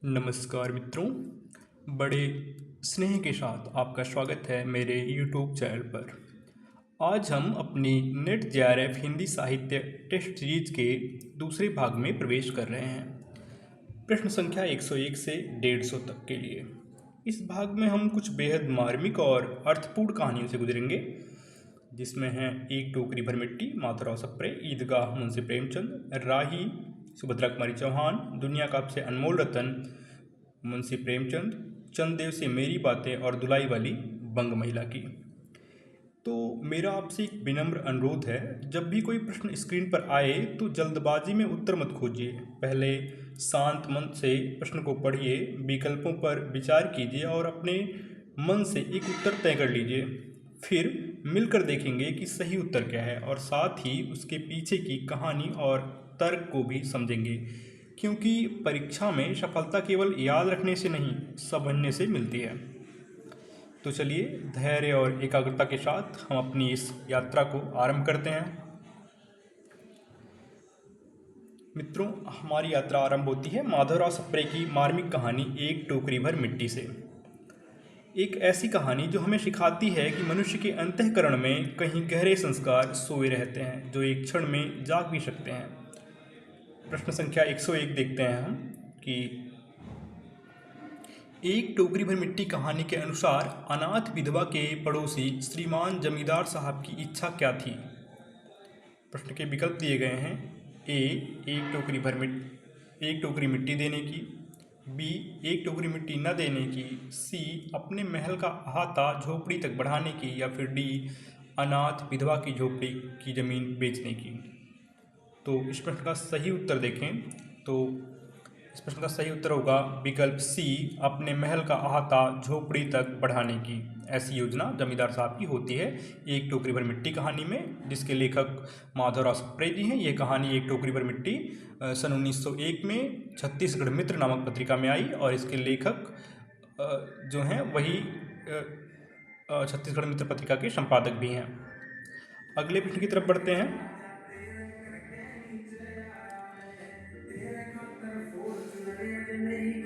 नमस्कार मित्रों, बड़े स्नेह के साथ आपका स्वागत है मेरे YouTube चैनल पर। आज हम अपनी नेट जेआरएफ हिंदी साहित्य टेस्ट सीरीज के दूसरे भाग में प्रवेश कर रहे हैं, प्रश्न संख्या 101 से 150 तक के लिए। इस भाग में हम कुछ बेहद मार्मिक और अर्थपूर्ण कहानियों से गुजरेंगे, जिसमें हैं एक टोकरी भर मिट्टी, माधवराव सप्रे, ईदगाह मुंशी प्रेमचंद, राही सुभद्रा कुमारी चौहान, दुनिया का सबसे अनमोल रतन मुंशी प्रेमचंद, चंददेव से मेरी बातें और दुलाई वाली बंग महिला की। तो मेरा आपसे एक विनम्र अनुरोध है, जब भी कोई प्रश्न स्क्रीन पर आए तो जल्दबाजी में उत्तर मत खोजिए। पहले शांत मन से प्रश्न को पढ़िए, विकल्पों पर विचार कीजिए और अपने मन से एक उत्तर तय कर लीजिए। फिर मिलकर देखेंगे कि सही उत्तर क्या है और साथ ही उसके पीछे की कहानी और तर्क को भी समझेंगे, क्योंकि परीक्षा में सफलता केवल याद रखने से नहीं, समझने से मिलती है। तो चलिए धैर्य और एकाग्रता के साथ हम अपनी इस यात्रा को आरंभ करते हैं। मित्रों, हमारी यात्रा आरंभ होती है माधवराव सप्रे की मार्मिक कहानी एक टोकरी भर मिट्टी से। एक ऐसी कहानी जो हमें सिखाती है कि मनुष्य के अंतःकरण में कहीं गहरे संस्कार सोए रहते हैं, जो एक क्षण में जाग भी सकते हैं। प्रश्न संख्या 101 देखते हैं हम कि एक टोकरी भर मिट्टी कहानी के अनुसार अनाथ विधवा के पड़ोसी श्रीमान जमींदार साहब की इच्छा क्या थी। प्रश्न के विकल्प दिए गए हैं। ए, एक टोकरी मिट्टी देने की। बी, एक टोकरी मिट्टी न देने की। सी, अपने महल का अहाता झोपड़ी तक बढ़ाने की। या फिर डी, अनाथ विधवा की झोपड़ी की जमीन बेचने की। तो इस प्रश्न का सही उत्तर देखें तो इस प्रश्न का सही उत्तर होगा विकल्प सी, अपने महल का अहाता झोपड़ी तक बढ़ाने की। ऐसी योजना जमींदार साहब की होती है एक टोकरी भर मिट्टी कहानी में, जिसके लेखक माधवराव सप्रे जी हैं। ये कहानी एक टोकरी भर मिट्टी सन 1901 में छत्तीसगढ़ मित्र नामक पत्रिका में आई और इसके लेखक जो हैं वही छत्तीसगढ़ मित्र पत्रिका के संपादक भी हैं। अगले प्रश्न की तरफ बढ़ते हैं।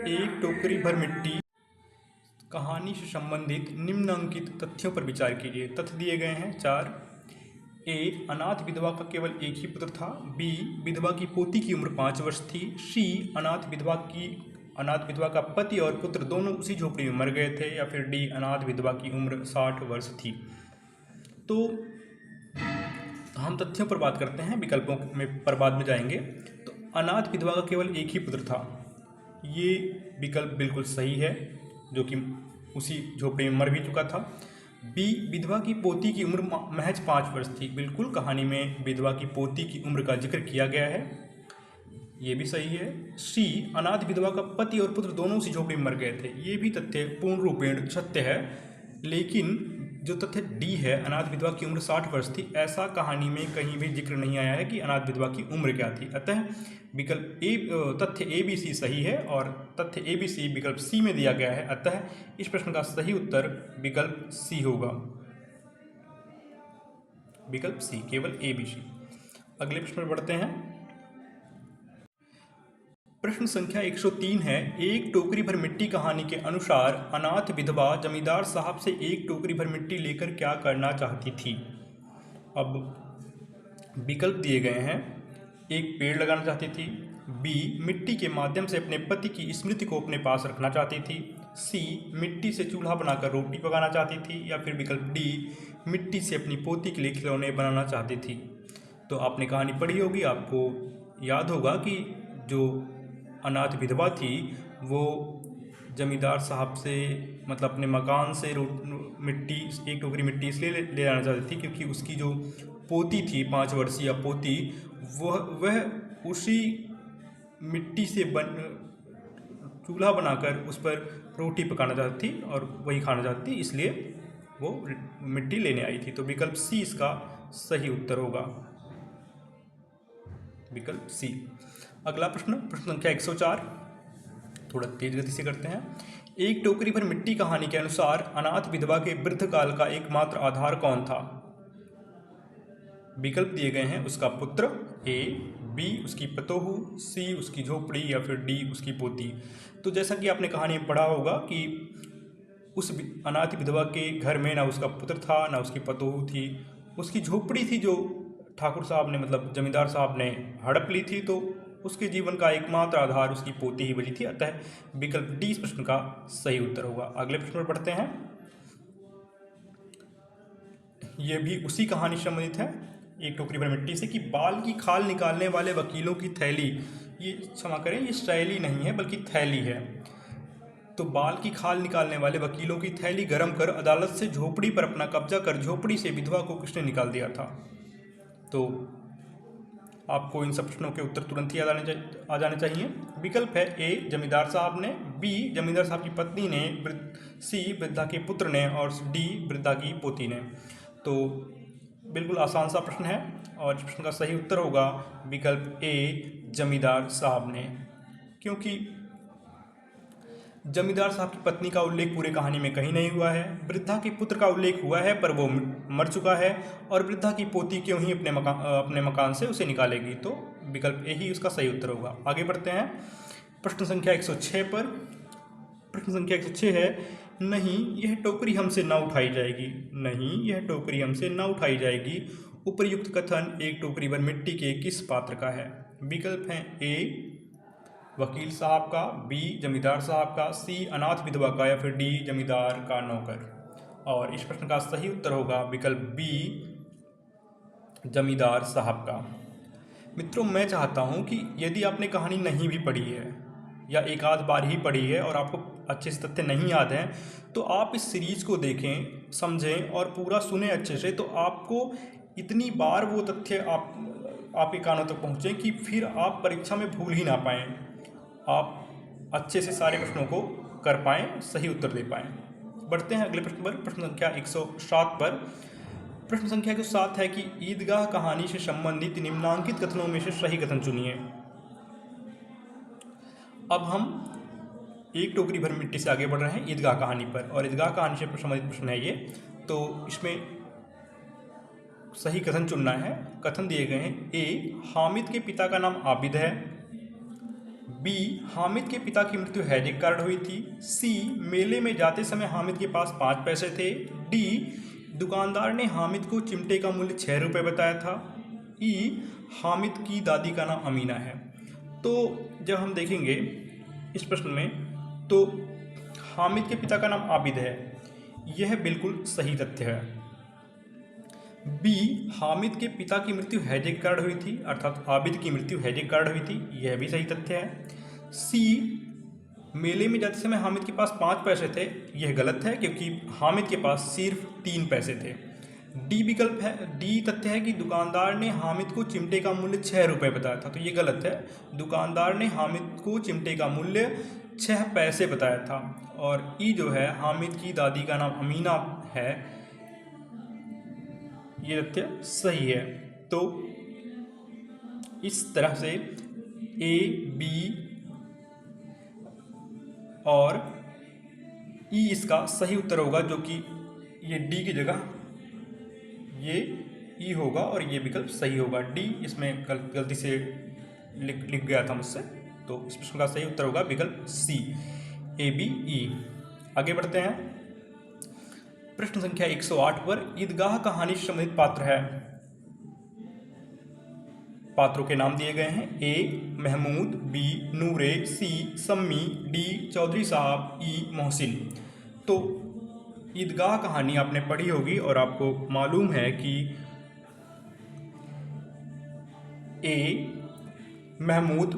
एक टोकरी भर मिट्टी कहानी से संबंधित निम्नलिखित तथ्यों पर विचार कीजिए। तथ्य दिए गए हैं 4। ए, अनाथ विधवा का केवल एक ही पुत्र था। बी, विधवा की पोती की उम्र 5 वर्ष थी। सी, अनाथ विधवा का पति और पुत्र दोनों उसी झोपड़ी में मर गए थे। या फिर डी, अनाथ विधवा की उम्र 60 वर्ष थी। तो हम तथ्यों पर बात करते हैं, विकल्पों में पर बाद में जाएंगे। तो अनाथ विधवा का केवल एक ही पुत्र था, ये विकल्प बिल्कुल सही है, जो कि उसी झोपड़ी में मर भी चुका था। बी, विधवा की पोती की उम्र महज 5 वर्ष थी। बिल्कुल कहानी में विधवा की पोती की उम्र का जिक्र किया गया है, ये भी सही है। सी, अनाथ विधवा का पति और पुत्र दोनों उसी झोपड़ी में मर गए थे, ये भी तथ्य पूर्ण रूपेण सत्य है। लेकिन जो तथ्य डी है, अनाथ विधवा की उम्र 60 वर्ष थी, ऐसा कहानी में कहीं भी जिक्र नहीं आया है कि अनाथ विधवा की उम्र क्या थी। अतः विकल्प ए, तथ्य ए बी सी सही है और तथ्य ए बी सी विकल्प सी में दिया गया है। अतः इस प्रश्न का सही उत्तर विकल्प सी होगा, विकल्प सी, केवल ए बी सी। अगले प्रश्न पर बढ़ते हैं। प्रश्न संख्या 103 है, एक टोकरी भर मिट्टी कहानी के अनुसार अनाथ विधवा जमींदार साहब से एक टोकरी भर मिट्टी लेकर क्या करना चाहती थी। अब विकल्प दिए गए हैं। एक, पेड़ लगाना चाहती थी। बी, मिट्टी के माध्यम से अपने पति की स्मृति को अपने पास रखना चाहती थी। सी, मिट्टी से चूल्हा बनाकर रोटी पकाना चाहती थी। या फिर विकल्प डी, मिट्टी से अपनी पोती के लिए खिलौने बनाना चाहती थी। तो आपने कहानी पढ़ी होगी, आपको याद होगा कि जो अनाथ विधवा थी वो जमींदार साहब से मतलब अपने मकान से मिट्टी, एक टोकरी मिट्टी इसलिए ले जाना चाहती थी क्योंकि उसकी जो पोती थी, 5 वर्षीय पोती, वह उसी मिट्टी से चूल्हा बनाकर उस पर रोटी पकाना चाहती थी और वही खाना चाहती थी, इसलिए वो मिट्टी लेने आई थी। तो विकल्प सी इसका सही उत्तर होगा, विकल्प सी। अगला प्रश्न संख्या 104, थोड़ा तेज गति से करते हैं। एक टोकरी भर मिट्टी कहानी के अनुसार अनाथ विधवा के वृद्ध काल का एकमात्र आधार कौन था। विकल्प दिए गए हैं। उसका पुत्र, ए, बी उसकी पतोहू, सी उसकी झोपड़ी या फिर डी उसकी पोती। तो जैसा कि आपने कहानी में पढ़ा होगा कि उस अनाथ विधवा के घर में ना उसका पुत्र था ना उसकी पतोहू थी, उसकी झोपड़ी थी जो ठाकुर साहब ने मतलब जमींदार साहब ने हड़प ली थी, तो उसके जीवन का एकमात्र आधार उसकी पोती ही बची थी। अतः विकल्प डी इस प्रश्न का सही उत्तर होगा। अगले प्रश्न पर पढ़ते हैं। यह भी उसी कहानी से संबंधित है, एक टोकरी भर मिट्टी से, कि बाल की खाल निकालने वाले वकीलों की थैली, ये क्षमा करें ये शैली नहीं है बल्कि थैली है। तो बाल की खाल निकालने वाले वकीलों की थैली गर्म कर अदालत से झोपड़ी पर अपना कब्जा कर झोपड़ी से विधवा को किसने निकाल दिया था। तो आपको इन सब प्रश्नों के उत्तर तुरंत ही आ जाने चाहिए। विकल्प है ए जमींदार साहब ने, बी जमींदार साहब की पत्नी ने, सी वृद्धा के पुत्र ने और डी वृद्धा की पोती ने। तो बिल्कुल आसान सा प्रश्न है और इस प्रश्न का सही उत्तर होगा विकल्प ए जमींदार साहब ने, क्योंकि जमींदार साहब की पत्नी का उल्लेख पूरे कहानी में कहीं नहीं हुआ है। वृद्धा के पुत्र का उल्लेख हुआ है पर वो मर चुका है, और वृद्धा की पोती क्यों ही अपने मकान से उसे निकालेगी। तो विकल्प ए ही उसका सही उत्तर होगा। आगे बढ़ते हैं प्रश्न संख्या 106 पर। प्रश्न संख्या 106 है, नहीं यह टोकरी हमसे न उठाई जाएगी। नहीं यह टोकरी हमसे न उठाई जाएगी उपर्युक्त कथन एक टोकरी भर मिट्टी के किस पात्र का है। विकल्प हैं ए वकील साहब का, बी जमींदार साहब का, सी अनाथ विधवा का या फिर डी जमींदार का नौकर। और इस प्रश्न का सही उत्तर होगा विकल्प बी जमींदार साहब का। मित्रों, मैं चाहता हूं कि यदि आपने कहानी नहीं भी पढ़ी है या एक आध बार ही पढ़ी है और आपको अच्छे से तथ्य नहीं याद हैं, तो आप इस सीरीज को देखें, समझें और पूरा सुने अच्छे से, तो आपको इतनी बार वो तथ्य आपके कानों तक पहुँचे कि फिर आप परीक्षा में भूल ही ना पाएँ, आप अच्छे से सारे प्रश्नों को कर पाएँ, सही उत्तर दे पाएँ। बढ़ते हैं अगले प्रश्न पर, प्रश्न संख्या 107 पर। प्रश्न संख्या 107 है कि ईदगाह कहानी से संबंधित निम्नांकित कथनों में से सही कथन चुनिए। अब हम एक टोकरी भर मिट्टी से आगे बढ़ रहे हैं ईदगाह कहानी पर, और ईदगाह कहानी से संबंधित प्रश्न है ये। तो इसमें सही कथन चुनना है। कथन दिए गए हैं, ए हामिद के पिता का नाम आबिद है, बी हामिद के पिता की मृत्यु हैजे के कारण हुई थी, सी मेले में जाते समय हामिद के पास 5 पैसे थे, डी दुकानदार ने हामिद को चिमटे का मूल्य 6 रुपये बताया था, ई हामिद की दादी का नाम अमीना है। तो जब हम देखेंगे इस प्रश्न में, तो हामिद के पिता का नाम आबिद है, यह बिल्कुल सही तथ्य है। बी हामिद के पिता की मृत्यु हैजे के कारण हुई थी, अर्थात आबिद की मृत्यु हैजे के कारण हुई थी, यह भी सही तथ्य है। सी मेले में जाते समय हामिद के पास 5 पैसे थे, यह गलत है क्योंकि हामिद के पास सिर्फ 3 पैसे थे। डी विकल्प है, डी तथ्य है कि दुकानदार ने हामिद को चिमटे का मूल्य 6 रुपये बताया था, तो ये गलत है। दुकानदार ने हामिद को चिमटे का मूल्य 6 पैसे बताया था। और ई जो है हामिद की दादी का नाम अमीना है, ये तथ्य सही है। तो इस तरह से ए, बी और ई इसका सही उत्तर होगा, जो कि ये डी की जगह ये ई होगा और ये विकल्प सही होगा। डी इसमें गलती से लिख गया था मुझसे, तो इस प्रश्न का सही उत्तर होगा विकल्प सी, ए बी ई। आगे बढ़ते हैं प्रश्न संख्या 108 पर। ईदगाह कहानी से संबंधित पात्र है। पात्रों के नाम दिए गए हैं, ए महमूद, बी नूरे, सी सम्मी, डी चौधरी साहब, ई मोहसिन। तो ईदगाह कहानी आपने पढ़ी होगी और आपको मालूम है कि ए महमूद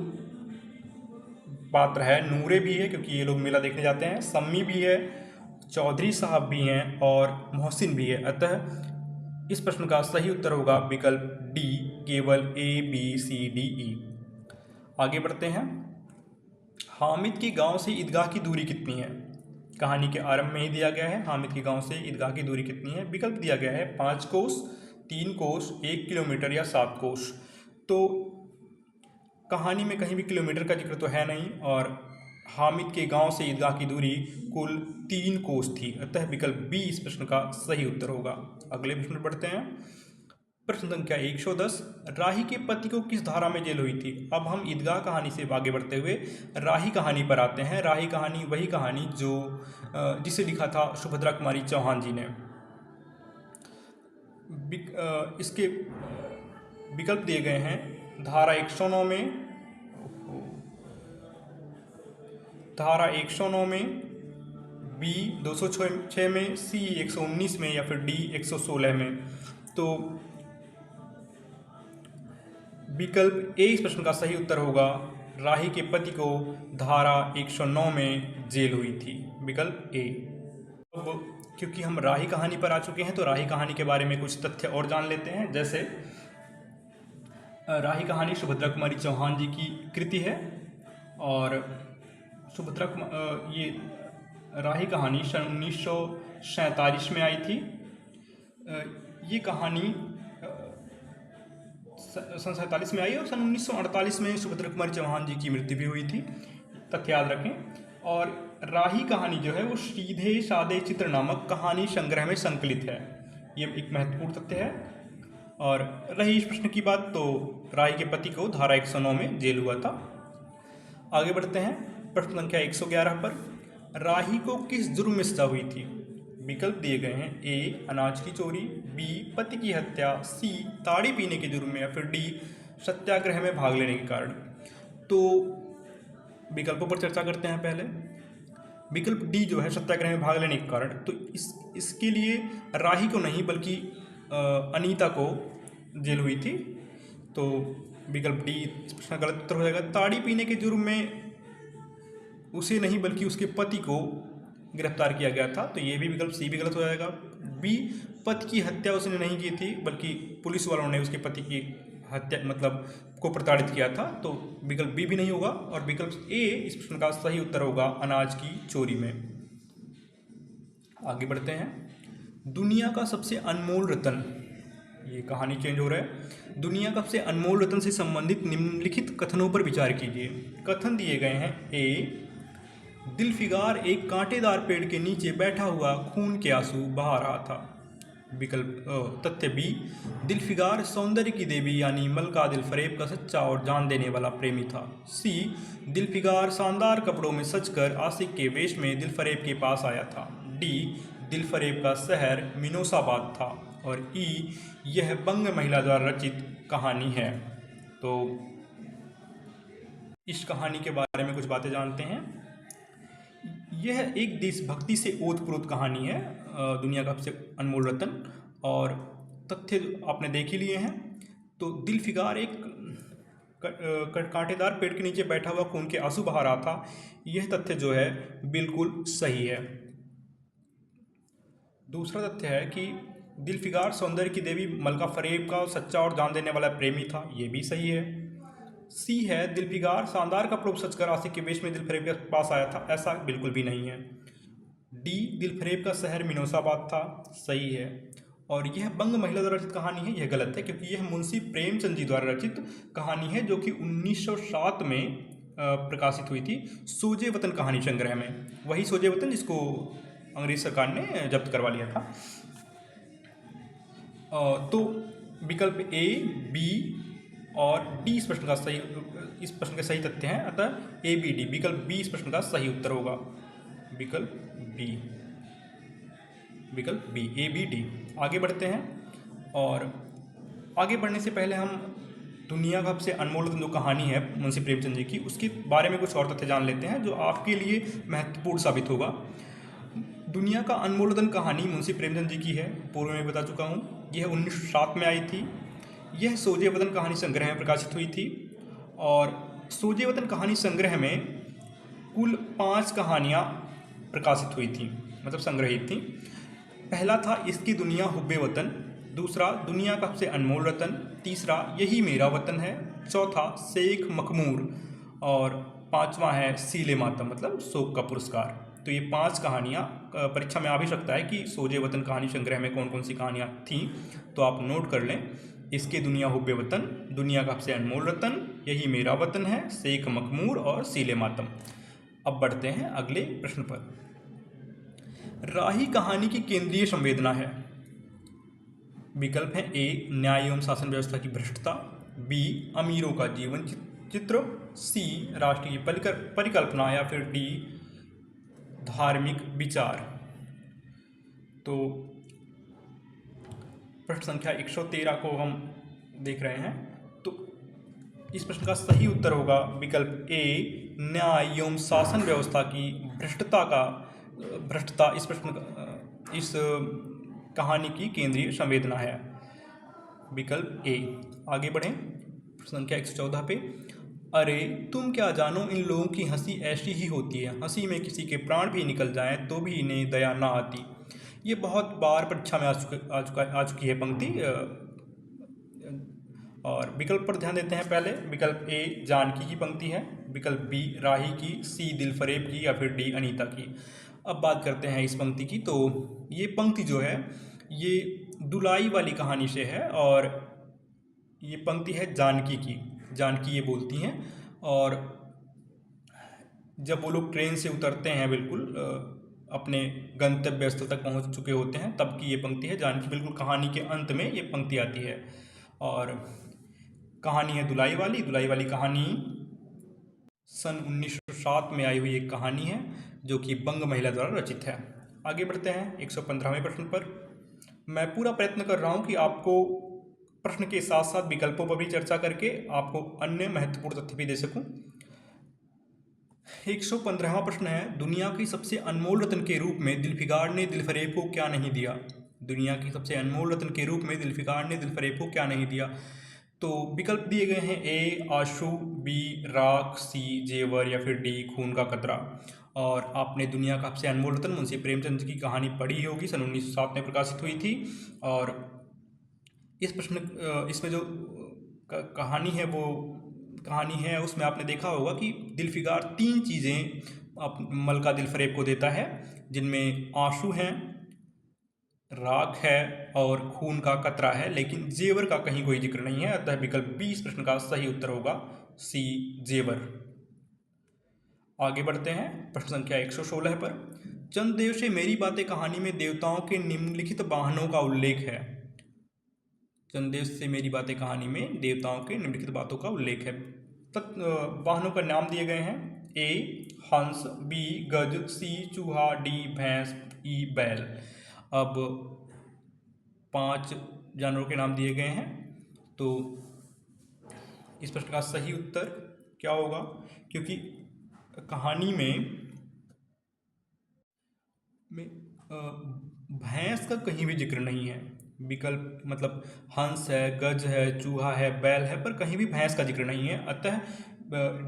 पात्र है, नूरे भी है क्योंकि ये लोग मेला देखने जाते हैं, सम्मी भी है, चौधरी साहब भी हैं और मोहसिन भी है। अतः इस प्रश्न का सही उत्तर होगा विकल्प डी, केवल A B C D E. आगे बढ़ते हैं। हामिद के गांव से ईदगाह की दूरी कितनी है। कहानी के आरंभ में ही दिया गया है हामिद के गांव से ईदगाह की दूरी कितनी है। विकल्प दिया गया है 5 कोस, 3 कोस, 1 किलोमीटर या 7 कोस। तो कहानी में कहीं भी किलोमीटर का जिक्र तो है नहीं, और हामिद के गांव से ईदगाह की दूरी कुल 3 कोस थी। अतः विकल्प बी इस प्रश्न का सही उत्तर होगा। अगले प्रश्न पर बढ़ते हैं। प्रश्न संख्या 110, राही के पति को किस धारा में जेल हुई थी? अब हम ईदगाह कहानी से आगे बढ़ते हुए राही कहानी पर आते हैं। राही कहानी वही कहानी जो जिसे लिखा था सुभद्रा कुमारी चौहान जी ने। इसके विकल्प दिए गए हैं। धारा 109 में, धारा 109 में, बी 206 में, सी 119 में या फिर डी 116 में। तो विकल्प ए इस प्रश्न का सही उत्तर होगा। राही के पति को धारा 109 में जेल हुई थी, विकल्प ए। अब क्योंकि हम राही कहानी पर आ चुके हैं तो राही कहानी के बारे में कुछ तथ्य और जान लेते हैं। जैसे राही कहानी सुभद्रा कुमारी चौहान जी की कृति है और ये राही कहानी सन 1947 में आई थी। ये कहानी सन 47 में आई और सन 1948 में सुभद्रा कुमारी चौहान जी की मृत्यु भी हुई थी, तथ्य याद रखें। और राही कहानी जो है वो सीधे साधे चित्र नामक कहानी संग्रह में संकलित है, ये एक महत्वपूर्ण तथ्य है। और रही इस प्रश्न की बात, तो राही के पति को धारा 109 में जेल हुआ था। आगे बढ़ते हैं प्रश्न संख्या 111 पर। राही को किस जुर्म में सजा हुई थी? विकल्प दिए गए हैं। ए अनाज की चोरी, बी पति की हत्या, सी ताड़ी पीने के जुर्म में या फिर डी सत्याग्रह में भाग लेने के कारण। तो विकल्पों पर चर्चा करते हैं पहले। विकल्प डी जो है सत्याग्रह में भाग लेने के कारण, तो इसके लिए राही को नहीं बल्कि अनीता को जेल हुई थी। तो विकल्प डी इसका गलत उत्तर हो जाएगा। ताड़ी पीने के जुर्म में उसे नहीं बल्कि उसके पति को गिरफ्तार किया गया था, तो ये भी विकल्प सी भी गलत हो जाएगा। बी पति की हत्या उसने नहीं की थी बल्कि पुलिस वालों ने उसके पति की हत्या मतलब को प्रताड़ित किया था, तो विकल्प बी भी नहीं होगा। और विकल्प ए इस प्रश्न का सही उत्तर होगा, अनाज की चोरी में। आगे बढ़ते हैं। दुनिया का सबसे अनमोल रत्न, ये कहानी चेंज हो रहा है। दुनिया का सबसे अनमोल रत्न से संबंधित निम्नलिखित कथनों पर विचार कीजिए। कथन दिए गए हैं। ए दिलफिगार एक कांटेदार पेड़ के नीचे बैठा हुआ खून के आंसू बहा रहा था। विकल्प तथ्य बी दिलफिगार सौंदर्य की देवी यानी मलका दिलफरेब का सच्चा और जान देने वाला प्रेमी था। सी दिलफिगार शानदार कपड़ों में सजकर आशिक के वेश में दिलफरेब के पास आया था। डी दिलफरेब का शहर मिनोसाबाद था। और ई यह बंग महिला द्वारा रचित कहानी है। तो इस कहानी के बारे में कुछ बातें जानते हैं। यह एक देशभक्ति से ओतप्रोत कहानी है, दुनिया का सबसे अनमोल रत्न। और तथ्य आपने देख ही लिए हैं। तो दिलफिगार एक कांटेदार पेड़ के नीचे बैठा हुआ खून के आंसू बहा रहा था, यह तथ्य जो है बिल्कुल सही है। दूसरा तथ्य है कि दिलफिगार सौंदर्य की देवी मलका फरेब का सच्चा और जान देने वाला प्रेमी था, ये भी सही है। सी है दिलफिगार शानदार कपड़ों पर सजकर आशिक के वेश में दिलफरेब के पास आया था, ऐसा बिल्कुल भी नहीं है। डी दिलफरेब का शहर मिनोसाबाद था, सही है। और यह बंग महिला द्वारा रचित कहानी है, यह गलत है क्योंकि यह मुंशी प्रेमचंद जी द्वारा रचित कहानी है जो कि 1907 में प्रकाशित हुई थी सोजे वतन कहानी संग्रह में। वही सोजे वतन जिसको अंग्रेज सरकार ने जब्त करवा लिया था। तो विकल्प ए, बी और डी इस प्रश्न के सही तथ्य हैं, अतः ए बी डी विकल्प बी इस प्रश्न का सही उत्तर होगा। विकल्प बी ए बी डी। आगे बढ़ते हैं और आगे बढ़ने से पहले हम दुनिया का सबसे अनमोल जो कहानी है मुंशी प्रेमचंद जी की, उसके बारे में कुछ और तथ्य जान लेते हैं जो आपके लिए महत्वपूर्ण साबित होगा। दुनिया का अनमोल रत्न कहानी मुंशी प्रेमचंद जी की है, पूर्व में बता चुका हूँ। यह 1907 में आई थी। यह सोजे वतन कहानी संग्रह में प्रकाशित हुई थी और सोजे वतन कहानी संग्रह में कुल 5 कहानियाँ प्रकाशित हुई थी, मतलब संग्रहित थी। पहला था इसकी दुनिया हुब्बे वतन, दूसरा दुनिया का सबसे अनमोल रत्न, तीसरा यही मेरा वतन है, चौथा शेख मखमूर और पांचवा है सीले मातम मतलब शोक का पुरस्कार। तो ये 5 कहानियाँ परीक्षा में आ भी सकता है कि सोजे वतन कहानी संग्रह में कौन कौन सी कहानियाँ थीं, तो आप नोट कर लें। इसके दुनिया हुब्बे वतन, दुनिया का सबसे अनमोल रत्न, यही मेरा वतन है, शेख मखमूर और सीले मातम। अब बढ़ते हैं अगले प्रश्न पर। राही कहानी की केंद्रीय संवेदना है। विकल्प है ए न्याय एवं शासन व्यवस्था की भ्रष्टता, बी अमीरों का जीवन चित्र, सी राष्ट्रीय परिकल्पना या फिर डी धार्मिक विचार। तो प्रश्न संख्या 113 को हम देख रहे हैं। तो इस प्रश्न का सही उत्तर होगा विकल्प ए न्याय एवं शासन व्यवस्था की भ्रष्टता इस कहानी की केंद्रीय संवेदना है। विकल्प ए। आगे बढ़ें प्रश्न संख्या 114 पे। अरे तुम क्या जानो, इन लोगों की हंसी ऐसी ही होती है, हंसी में किसी के प्राण भी निकल जाएं तो भी इन्हें दया ना आती। ये बहुत बार परीक्षा में आ चुकी है पंक्ति। और विकल्प पर ध्यान देते हैं पहले। विकल्प ए जानकी की पंक्ति है, विकल्प बी राही की, सी दिलफरेब की या फिर डी अनीता की। अब बात करते हैं इस पंक्ति की। तो ये पंक्ति जो है ये दुलाई वाली कहानी से है और ये पंक्ति है जानकी की। जानकी ये बोलती हैं और जब वो लोग ट्रेन से उतरते हैं, बिल्कुल अपने गंतव्य स्थल तक पहुंच चुके होते हैं, तब की ये पंक्ति है जानकी। बिल्कुल कहानी के अंत में ये पंक्ति आती है और कहानी है दुलाई वाली कहानी सन 1907 में आई हुई एक कहानी है जो कि बंग महिला द्वारा रचित है। आगे बढ़ते हैं 115वें प्रश्न पर। मैं पूरा प्रयत्न कर रहा हूं कि आपको प्रश्न के साथ साथ विकल्पों पर भी चर्चा करके आपको अन्य महत्वपूर्ण तथ्य भी दे सकूं। 115वां प्रश्न है, दुनिया की सबसे अनमोल रत्न के रूप में दिलफिकार ने दिलफरेब को क्या नहीं दिया। दुनिया की सबसे अनमोल रत्न के रूप में दिलफिकार ने दिलफरेब को क्या नहीं दिया। तो विकल्प दिए गए हैं ए आशु, बी राख, सी जेवर या फिर डी खून का कतरा। और आपने दुनिया का सबसे अनमोल रत्न मुंशी प्रेमचंद की कहानी पढ़ी होगी, सन 1907 में प्रकाशित हुई थी। और इस प्रश्न इसमें जो कहानी है उसमें आपने देखा होगा कि दिलफिकार 3 चीज़ें मलका दिलफरेब को देता है, जिनमें आंसू हैं, राख है और खून का कतरा है, लेकिन जेवर का कहीं कोई जिक्र नहीं है। अतः विकल्प 20 प्रश्न का सही उत्तर होगा सी जेवर। आगे बढ़ते हैं प्रश्न संख्या 116 पर। चंद्रदेव से मेरी बातें कहानी में देवताओं के निम्नलिखित वाहनों का उल्लेख है। चंद्रदेव से मेरी बातें कहानी में देवताओं के निम्नलिखित बातों का उल्लेख है। वाहनों का नाम दिए गए हैं, ए हंस, बी गज, सी चूहा, डी भैंस, ई बैल। अब 5 जानवरों के नाम दिए गए हैं। तो इस प्रश्न का सही उत्तर क्या होगा, क्योंकि कहानी में भैंस का कहीं भी जिक्र नहीं है। विकल्प मतलब हंस है, गज है, चूहा है, बैल है, पर कहीं भी भैंस का जिक्र नहीं है। अतः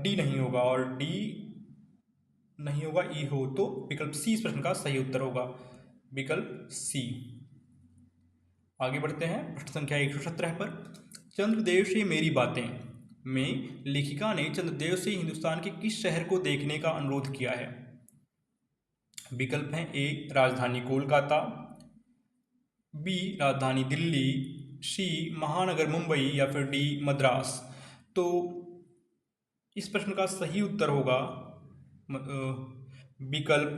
डी नहीं होगा और डी नहीं होगा, ई हो तो विकल्प सी इस प्रश्न का सही उत्तर होगा, विकल्प सी। आगे बढ़ते हैं प्रश्न संख्या 117 पर। चंद्रदेव से मेरी बातें में लेखिका ने चंद्रदेव से हिंदुस्तान के किस शहर को देखने का अनुरोध किया है। विकल्प हैं ए राजधानी कोलकाता, बी राजधानी दिल्ली, सी महानगर मुंबई या फिर डी मद्रास। तो इस प्रश्न का सही उत्तर होगा विकल्प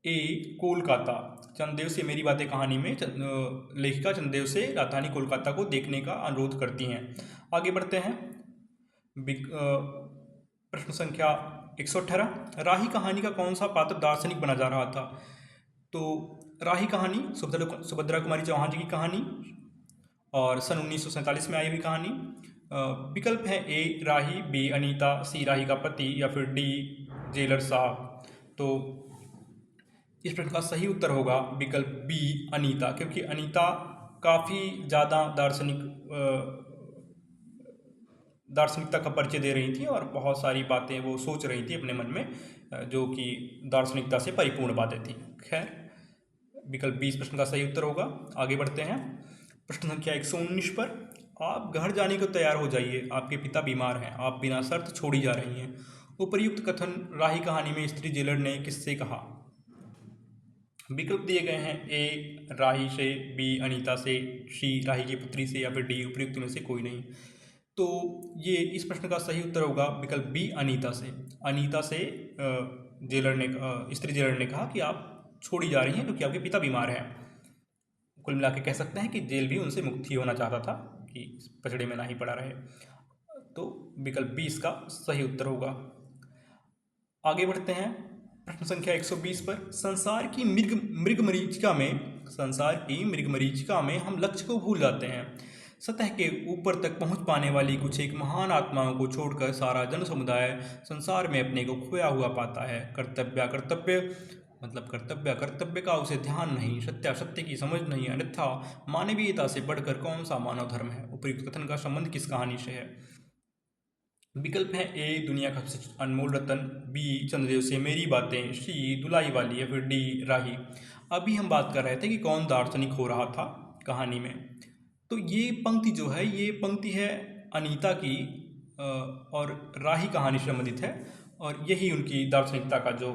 ए कोलकाता। चंद्रदेव से मेरी बातें कहानी में लेखिका चंद्रदेव से राजधानी कोलकाता को देखने का अनुरोध करती हैं। आगे बढ़ते हैं प्रश्न संख्या 118। राही कहानी का कौन सा पात्र दार्शनिक बना जा रहा था। तो राही कहानी सुभद्रा कुमारी चौहान जी की कहानी और सन 1947 में आई हुई कहानी। विकल्प है ए राही, बी अनीता, सी राही का पति या फिर डी जेलर साहब। तो इस प्रश्न का सही उत्तर होगा विकल्प बी अनीता, क्योंकि अनीता काफ़ी ज़्यादा दार्शनिकता का परिचय दे रही थी और बहुत सारी बातें वो सोच रही थी अपने मन में, जो कि दार्शनिकता से परिपूर्ण बातें थी। खैर विकल्प 20 प्रश्न का सही उत्तर होगा। आगे बढ़ते हैं प्रश्न संख्या 119 पर। आप घर जाने को तैयार हो जाइए, आपके पिता बीमार हैं, आप बिना शर्त छोड़ी जा रही हैं। उपर्युक्त कथन राही कहानी में स्त्री जेलर ने किससे कहा। विकल्प दिए गए हैं ए राही से, बी अनीता से, सी राही की पुत्री से या फिर डी उपर्युक्त में से कोई नहीं। तो ये इस प्रश्न का सही उत्तर होगा विकल्प बी अनीता से। अनीता से स्त्री जेलर ने कहा कि आप छोड़ी जा रही हैं क्योंकि आपके पिता बीमार हैं। कुल मिला के कह सकते हैं कि जेल भी उनसे मुक्त ही होना चाहता था कि पचड़े में ना ही पड़ा रहे। तो विकल्प बी इसका सही उत्तर होगा। आगे बढ़ते हैं प्रश्न संख्या 120 पर। संसार की मृग मरीचिका में हम लक्ष्य को भूल जाते हैं। सतह के ऊपर तक पहुंच पाने वाली कुछ एक महान आत्माओं को छोड़कर सारा जन समुदाय संसार में अपने को खोया हुआ पाता है। कर्तव्य कर्तव्य का उसे ध्यान नहीं, सत्यासत्य की समझ नहीं, अन्यथा मानवीयता से बढ़कर कौन सा मानव धर्म है। उपयुक्त कथन का संबंध किस कहानी से है। विकल्प है ए दुनिया का सबसे अनमोल रतन, बी चंद्रदेव से मेरी बातें, सी दुलाई वाली, या फिर डी राही। अभी हम बात कर रहे थे कि कौन दार्शनिक हो रहा था कहानी में। तो ये पंक्ति जो है, ये पंक्ति है अनीता की और राही कहानी से संबंधित है, और यही उनकी दार्शनिकता का जो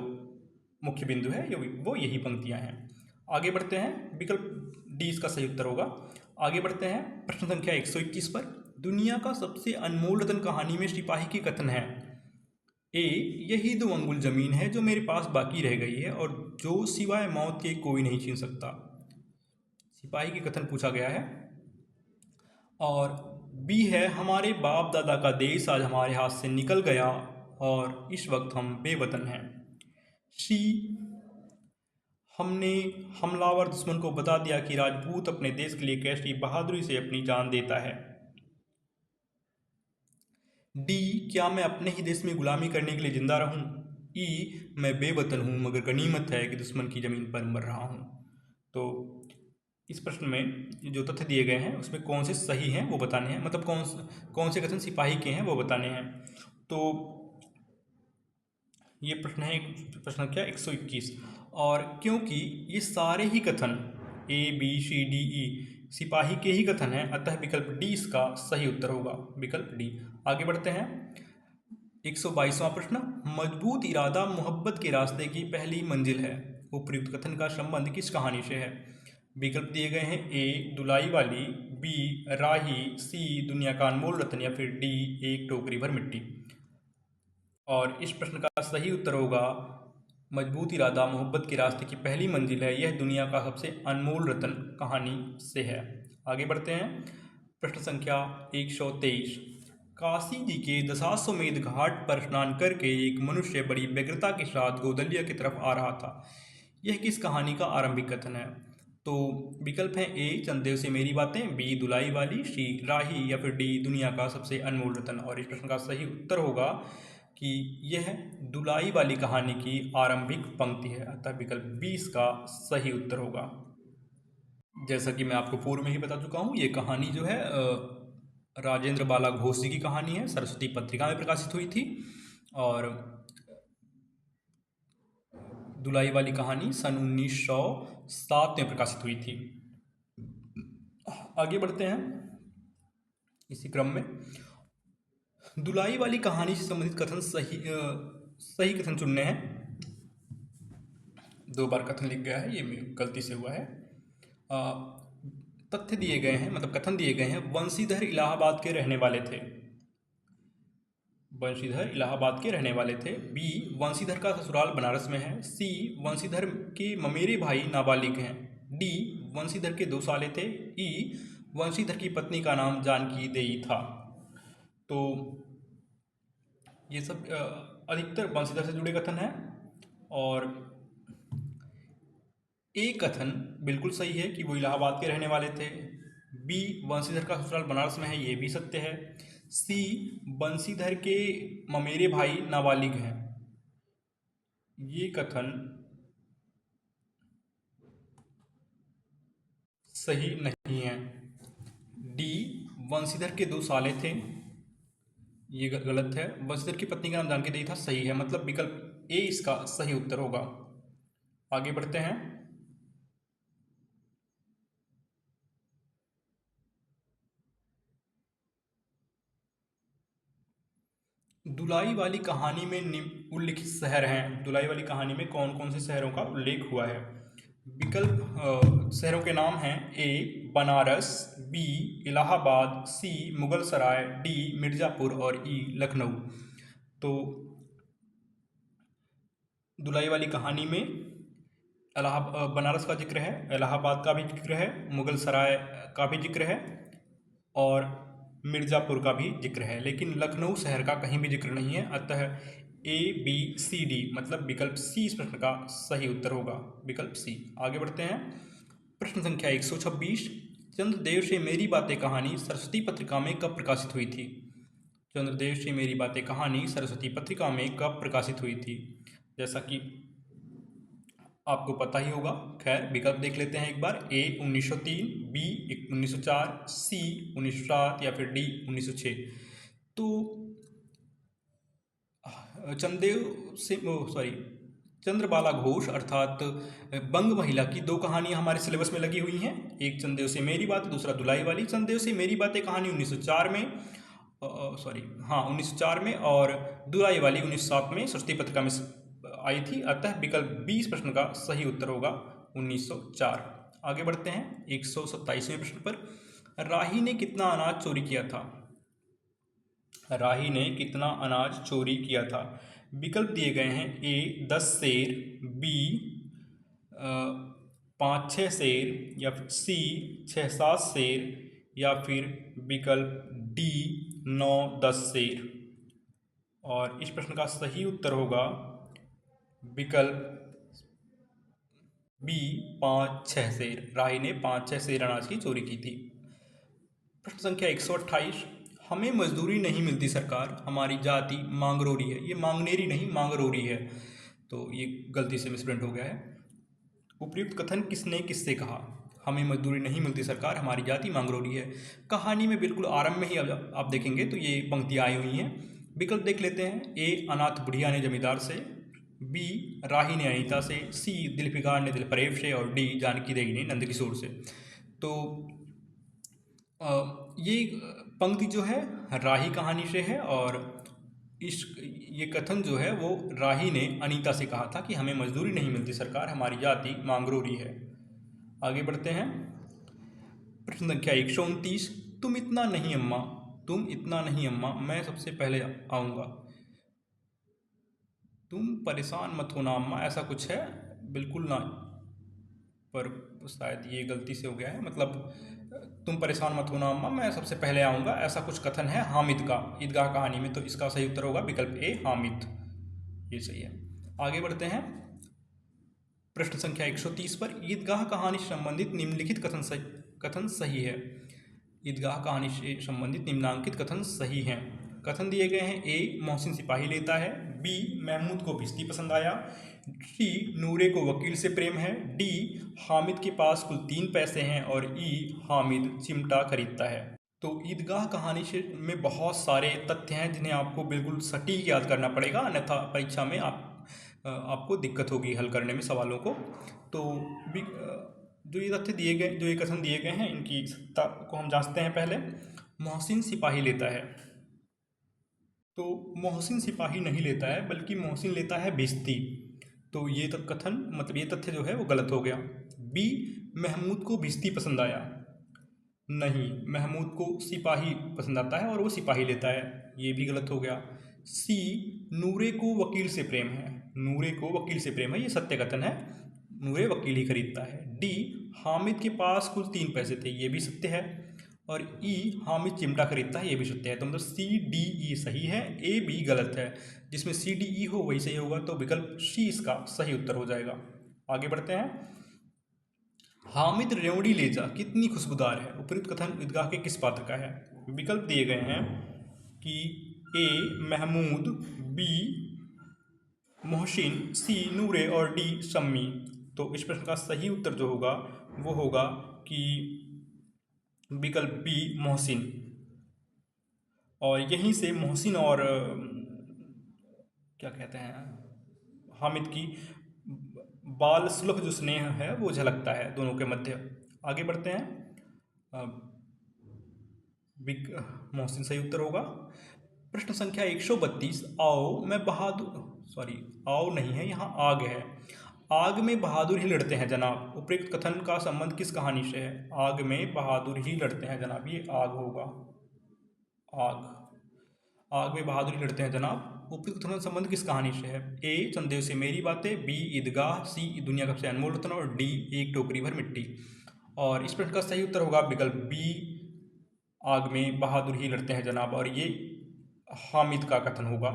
मुख्य बिंदु है वो यही पंक्तियां हैं। आगे बढ़ते हैं, विकल्प डी इसका सही उत्तर होगा। आगे बढ़ते हैं प्रश्न संख्या 121 पर। दुनिया का सबसे अनमोल रतन कहानी में सिपाही की कथन है। ए यही 2 अंगुल जमीन है जो मेरे पास बाकी रह गई है और जो सिवाय मौत के कोई नहीं छीन सकता। सिपाही की कथन पूछा गया है। और बी है हमारे बाप दादा का देश आज हमारे हाथ से निकल गया और इस वक्त हम बेवतन हैं। सी हमने हमलावर दुश्मन को बता दिया कि राजपूत अपने देश के लिए कैसी बहादुरी से अपनी जान देता है। डी क्या मैं अपने ही देश में गुलामी करने के लिए जिंदा रहूं। ई मैं बेवतन हूं मगर गनीमत है कि दुश्मन की जमीन पर मर रहा हूं। तो इस प्रश्न में जो तथ्य दिए गए हैं उसमें कौन से सही हैं वो बताने हैं, मतलब कौन से कथन सिपाही के हैं वो बताने हैं। तो ये प्रश्न है प्रश्न संख्या 121। और क्योंकि ये सारे ही कथन A B C D E सिपाही के ही कथन हैं, अतः विकल्प डी इसका सही उत्तर होगा, विकल्प डी। आगे बढ़ते हैं 122वां प्रश्न। मजबूत इरादा मोहब्बत के रास्ते की पहली मंजिल है। उपयुक्त कथन का संबंध किस कहानी से है। विकल्प दिए गए हैं ए दुलाई वाली, बी राही, सी दुनिया का अनमोल रत्न, या फिर डी एक टोकरी भर मिट्टी। और इस प्रश्न का सही उत्तर होगा मजबूत इरादा मोहब्बत के रास्ते की पहली मंजिल है। यह दुनिया का सबसे अनमोल रतन कहानी से है। आगे बढ़ते हैं प्रश्न संख्या 123। काशी जी के दशाश्वमेध घाट पर स्नान करके एक मनुष्य बड़ी व्यग्रता के साथ गोदलिया की तरफ आ रहा था। यह किस कहानी का आरंभिक कथन है। तो विकल्प हैं ए चंदेव से मेरी बातें, बी दुलाई वाली, सी राही, या फिर डी दुनिया का सबसे अनमोल रतन। और इस प्रश्न का सही उत्तर होगा कि यह दुलाई वाली कहानी की आरंभिक पंक्ति है, अतः विकल्प बी इसका सही उत्तर होगा। जैसा कि मैं आपको पूर्व में ही बता चुका हूँ, ये कहानी जो है राजेंद्र बाला घोष जी की कहानी है, सरस्वती पत्रिका में प्रकाशित हुई थी। और दुलाई वाली कहानी सन 1907 में प्रकाशित हुई थी। आगे बढ़ते हैं इसी क्रम में। दुलाई वाली कहानी से संबंधित कथन सही कथन चुनने हैं। 2 बार कथन लिख गया है, ये गलती से हुआ है। तथ्य दिए गए हैं, मतलब कथन दिए गए हैं। वंशीधर इलाहाबाद के रहने वाले थे। वंशीधर इलाहाबाद के रहने वाले थे। बी वंशीधर का ससुराल बनारस में है। सी वंशीधर के ममेरे भाई नाबालिग हैं। डी वंशीधर के 2 साले थे। ई वंशीधर की पत्नी का नाम जानकी देई था। तो ये सब अधिकतर वंशीधर से जुड़े कथन हैं। और ए कथन बिल्कुल सही है कि वो इलाहाबाद के रहने वाले थे। बी वंशीधर का ससुराल बनारस में है, ये भी सत्य है। सी वंशीधर के ममेरे भाई नाबालिग हैं, ये कथन सही नहीं है। डी वंशीधर के 2 साले थे, ये गलत है। वंशीधर की पत्नी का नाम जानकी देई था, सही है। मतलब विकल्प ए इसका सही उत्तर होगा। आगे बढ़ते हैं। दुलाई वाली कहानी में उल्लिखित शहर हैं। दुलाई वाली कहानी में कौन कौन से शहरों का उल्लेख हुआ है। विकल्प शहरों के नाम हैं ए बनारस, बी इलाहाबाद, सी मुगल सराय, डी मिर्ज़ापुर और ई लखनऊ। तो दुलाई वाली कहानी में बनारस का जिक्र है, इलाहाबाद का भी जिक्र है, मुगल सराय का भी जिक्र है और मिर्ज़ापुर का भी जिक्र है, लेकिन लखनऊ शहर का कहीं भी जिक्र नहीं है। अतः ए बी सी डी मतलब विकल्प सी इस प्रश्न का सही उत्तर होगा, विकल्प सी। आगे बढ़ते हैं। प्रश्न संख्या 126, चंद्रदेव से मेरी बातें कहानी सरस्वती पत्रिका में कब प्रकाशित हुई थी? चंद्रदेव से मेरी बातें कहानी सरस्वती पत्रिका में कब प्रकाशित हुई थी? जैसा कि आपको पता ही होगा, खैर विकल्प देख लेते हैं एक बार। ए 1903, बी 1904, सी 1907 या फिर डी 1906। तो चंद्रबाला घोष अर्थात बंग महिला की दो कहानियां हमारे सिलेबस में लगी हुई हैं। एक चंद्रदेव से मेरी बात, दूसरा दुलाई वाली। चंद्रदेव से मेरी बातें कहानी 1904 में 1904 में और दुलाई वाली 1907 में सरस्वती पत्रिका में आई थी। अतः विकल्प बी इस प्रश्न का सही उत्तर होगा, 1904। आगे बढ़ते हैं 127वें प्रश्न पर। राही ने कितना अनाज चोरी किया था? राही ने कितना अनाज चोरी किया था? विकल्प दिए गए हैं। ए 10 सेर, बी 5-6 सेर या फिर सी 6-7 सेर या फिर विकल्प डी 9-10 सेर। और इस प्रश्न का सही उत्तर होगा विकल्प बी 5-6 सेर। राही ने 5-6 सेर अनाज की चोरी की थी। प्रश्न संख्या 128, हमें मजदूरी नहीं मिलती सरकार, हमारी जाति मांगरोरी है। ये मांगनेरी नहीं मांगरोरी है, तो ये गलती से मिसप्रिंट हो गया है। उपयुक्त कथन किसने किससे कहा? हमें मजदूरी नहीं मिलती सरकार, हमारी जाति मांगरोरी है। कहानी में बिल्कुल आरंभ में ही आप देखेंगे तो ये पंक्तियाँ आई हुई हैं। विकल्प देख लेते हैं। ए अनाथ बुढ़िया ने जमींदार से, बी राही ने अनीता से, सी दिलफिकार ने दिलफरेब से और डी जानकी देवी ने नंदकिशोर से। तो ये पंक्ति जो है राही कहानी से है और ये कथन जो है वो राही ने अनीता से कहा था कि हमें मजदूरी नहीं मिलती सरकार, हमारी जाति मांगरोरी है। आगे बढ़ते हैं। प्रश्न संख्या 129, तुम इतना नहीं अम्मा, तुम इतना नहीं अम्मा, मैं सबसे पहले आऊँगा। तुम परेशान मत होना अम्मा, ऐसा कुछ है, बिल्कुल ना, पर शायद ये गलती से हो गया है। मतलब तुम परेशान मत होना अम्मा, मैं सबसे पहले आऊँगा, ऐसा कुछ कथन है हामिद का ईदगाह कहानी में। तो इसका सही उत्तर होगा विकल्प ए हामिद, ये सही है। आगे बढ़ते हैं। प्रश्न संख्या 130 पर ईदगाह कहानी से संबंधित निम्नलिखित कथन सही है। ईदगाह कहानी से संबंधित निम्नांकित कथन सही हैं। कथन दिए गए हैं। ए मोहसिन सिपाही लेता है, बी महमूद को भिश्ती पसंद आया, सी नूरे को वकील से प्रेम है, डी हामिद के पास कुल 3 पैसे हैं और ई हामिद चिमटा खरीदता है। तो ईदगाह कहानी से में बहुत सारे तथ्य हैं जिन्हें आपको बिल्कुल सटीक याद करना पड़ेगा, अन्यथा परीक्षा में आपको दिक्कत होगी हल करने में सवालों को। तो जो ये तथ्य दिए गए, जो ये कथन दिए गए हैं, इनकी सत्ता को हम जांचते हैं। पहले मोहसिन सिपाही लेता है, तो मोहसिन सिपाही नहीं लेता है बल्कि मोहसिन लेता है भिश्ती। तो ये कथन मतलब ये तथ्य जो है वो गलत हो गया। बी महमूद को भिश्ती पसंद आया, नहीं, महमूद को सिपाही पसंद आता है और वो सिपाही लेता है, ये भी गलत हो गया। सी नूरे को वकील से प्रेम है, नूरे को वकील से प्रेम है, ये सत्य कथन है, नूरे वकील ही खरीदता है। डी हामिद के पास कुल 3 पैसे थे, ये भी सत्य है। और ई हामिद चिमटा खरीदता है, ये भी सत्य है। तो मतलब सी डी ई सही है, ए बी गलत है। जिसमें सी डी ई हो वही सही होगा, तो विकल्प सी इसका सही उत्तर हो जाएगा। आगे बढ़ते हैं। हामिद रेवड़ी ले जा कितनी खुशबूदार है, उपयुक्त कथन ईदगाह के किस पात्र का है? विकल्प दिए गए हैं कि ए महमूद, बी मोहसिन, सी नूरे और डी शम्मी। तो इस प्रश्न का सही उत्तर जो होगा वो होगा कि विकल्प बी मोहसिन। और यहीं से मोहसिन और क्या कहते हैं हामिद की बाल सुलभ जो स्नेह है वो झलकता है दोनों के मध्य। आगे बढ़ते हैं। मोहसिन सही उत्तर होगा। प्रश्न संख्या 132, आओ मैं आओ नहीं है, यहाँ आग है, आग में बहादुर ही लड़ते हैं जनाब, उपयुक्त कथन का संबंध किस कहानी से है? आग में बहादुर ही लड़ते हैं जनाब, ये आग होगा, आग में बहादुर ही लड़ते हैं जनाब, उपयुक्त कथन का संबंध किस कहानी से है? ए चंदेव से मेरी बातें, बी ईदगाह, सी दुनिया का सबसे अनमोल रत्न और डी एक टोकरी भर मिट्टी। और इस प्रश्न का सही उत्तर होगा विकल्प बी, आग में बहादुर ही लड़ते हैं जनाब, और ये हामिद का कथन होगा,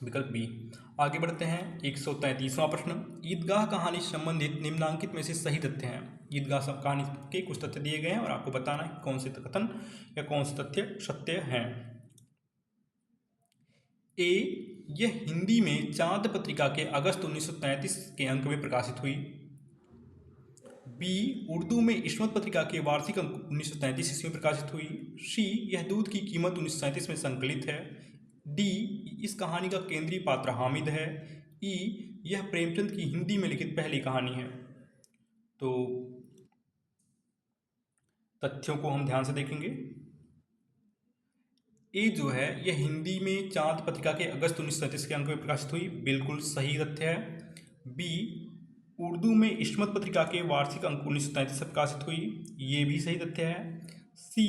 विकल्प बी। आगे बढ़ते हैं 133वां प्रश्न। ईदगाह कहानी से संबंधित निम्नांकित में से सही तथ्य हैं। ईदगाह सब कहानी के कुछ तथ्य दिए गए हैं और आपको बताना है कौन से कथन या कौन से तथ्य सत्य हैं। ए यह हिंदी में चांद पत्रिका के अगस्त 1933 के अंक में प्रकाशित हुई। बी उर्दू में इस्मत पत्रिका के वार्षिक अंक 1933 ईस्वी में प्रकाशित हुई। सी यह दूध की कीमत 1937 में संकलित है। डी इस कहानी का केंद्रीय पात्र हामिद है। ई यह प्रेमचंद की हिंदी में लिखित पहली कहानी है। तो तथ्यों को हम ध्यान से देखेंगे। ए जो है यह हिंदी में चांद पत्रिका के अगस्त 1937 के अंक में प्रकाशित हुई, बिल्कुल सही तथ्य है। बी उर्दू में इस्मत पत्रिका के वार्षिक अंक 1937 से प्रकाशित हुई, ये भी सही तथ्य है। सी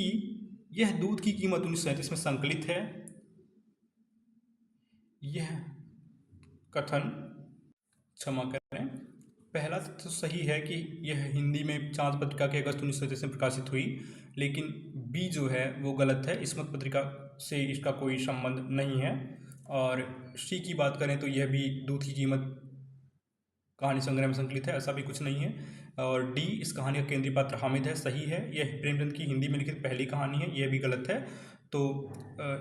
यह दूध की कीमत 1937 में संकलित है, यह कथन, क्षमा करें, पहला तो सही है कि यह हिंदी में चांद पत्रिका के अगस्त 1937 में प्रकाशित हुई, लेकिन बी जो है वो गलत है, इस्मत पत्रिका से इसका कोई संबंध नहीं है। और सी की बात करें तो यह भी दूध की कीमत कहानी संग्रह में संकलित है, ऐसा भी कुछ नहीं है। और डी इस कहानी का केंद्रीय पात्र हामिद है, सही है, यह प्रेमचंद की हिंदी में लिखित पहली कहानी है, यह भी गलत है। तो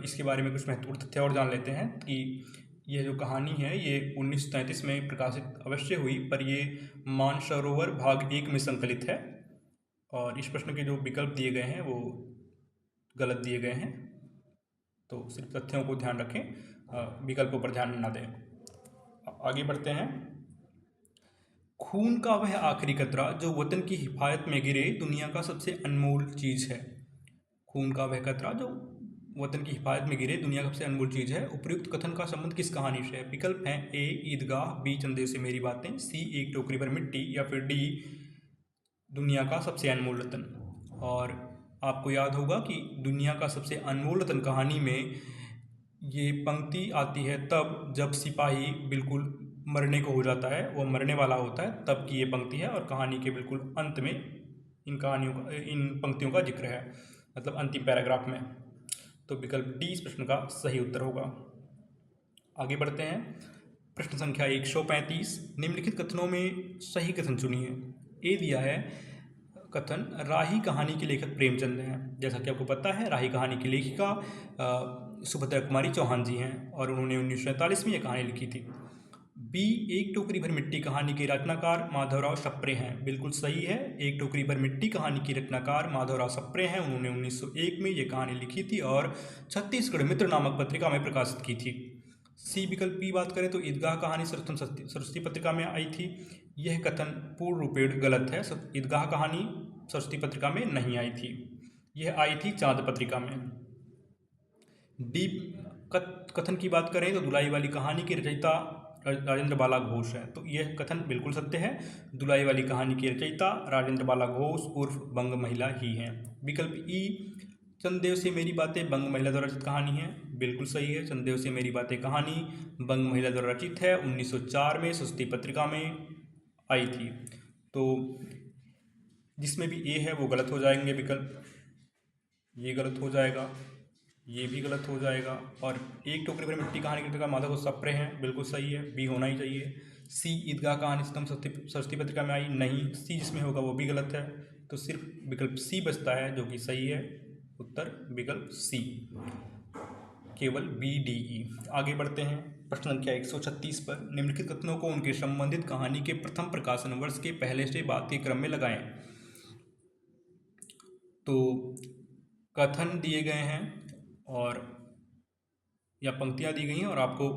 इसके बारे में कुछ महत्वपूर्ण तथ्य और जान लेते हैं कि यह जो कहानी है ये 1933 में प्रकाशित अवश्य हुई, पर ये मानसरोवर भाग 1 में संकलित है। और इस प्रश्न के जो विकल्प दिए गए हैं वो गलत दिए गए हैं, तो सिर्फ तथ्यों को ध्यान रखें, विकल्पों पर ध्यान न दें। आगे बढ़ते हैं। खून का वह आखिरी कतरा जो वतन की हिफायत में गिरे दुनिया का सबसे अनमोल चीज़ है। खून का वह कतरा जो वतन की हिफायत में गिरे दुनिया का सबसे अनमोल चीज़ है। उपयुक्त कथन का संबंध किस कहानी से है? विकल्प हैं ए ईदगाह, बी चंदेव से मेरी बातें, सी एक टोकरी भर मिट्टी, या फिर डी दुनिया का सबसे अनमोल रतन। और आपको याद होगा कि दुनिया का सबसे अनमोल रतन कहानी में ये पंक्ति आती है तब जब सिपाही बिल्कुल मरने को हो जाता है, वो मरने वाला होता है, तब की ये पंक्ति है, और कहानी के बिल्कुल अंत में इन पंक्तियों का जिक्र है, मतलब अंतिम पैराग्राफ में। तो विकल्प डी इस प्रश्न का सही उत्तर होगा। आगे बढ़ते हैं। प्रश्न संख्या 135। निम्नलिखित कथनों में सही कथन चुनिए। ए दिया है कथन राही कहानी के लेखक प्रेमचंद हैं। जैसा कि आपको पता है राही कहानी की लेखिका सुभद्रा कुमारी चौहान जी हैं और उन्होंने 1947 में यह कहानी लिखी थी। बी एक टोकरी भर मिट्टी कहानी के रचनाकार माधवराव सप्रे हैं, बिल्कुल सही है। एक टोकरी भर मिट्टी कहानी की रचनाकार माधवराव सप्रे हैं, उन्होंने 1901 में ये कहानी लिखी थी और छत्तीसगढ़ मित्र नामक पत्रिका में प्रकाशित की थी। सी विकल्प की बात करें तो ईदगाह कहानी सरस्वती पत्रिका में आई थी, यह कथन पूर्ण रूपेण गलत है। ईदगाह कहानी सरस्वती पत्रिका में नहीं आई थी, यह आई थी चांद पत्रिका में। डी कथन की बात करें तो दुलाई वाली कहानी की रचयिता राजेंद्र बाला घोष है, तो यह कथन बिल्कुल सत्य है। दुलाई वाली कहानी की रचयिता राजेंद्र बाला घोष उर्फ बंग महिला ही हैं। विकल्प ई चंदेव से मेरी बातें बंग महिला द्वारा रचित कहानी है, बिल्कुल सही है। चंदेव से मेरी बातें कहानी बंग महिला द्वारा रचित है, 1904 में सरस्वती पत्रिका में आई थी। तो जिसमें भी ए है वो गलत हो जाएंगे विकल्प, ये गलत हो जाएगा, ये भी गलत हो जाएगा। और एक टोकरी भर मिट्टी कहानी की माधव सप्रे हैं, बिल्कुल सही है, बी होना ही चाहिए। सी ईदगाह कहानी सरस्वती पत्रिका में आई, नहीं। सी जिसमें होगा वो भी गलत है, तो सिर्फ विकल्प सी बचता है जो कि सही है। उत्तर विकल्प सी, केवल बी डी ई। आगे बढ़ते हैं। प्रश्न संख्या 136 पर निम्नलिखित कथनों को उनके संबंधित कहानी के प्रथम प्रकाशन वर्ष के पहले से बाद के क्रम में लगाएं। तो कथन दिए गए हैं और या पंक्तियाँ दी गई हैं और आपको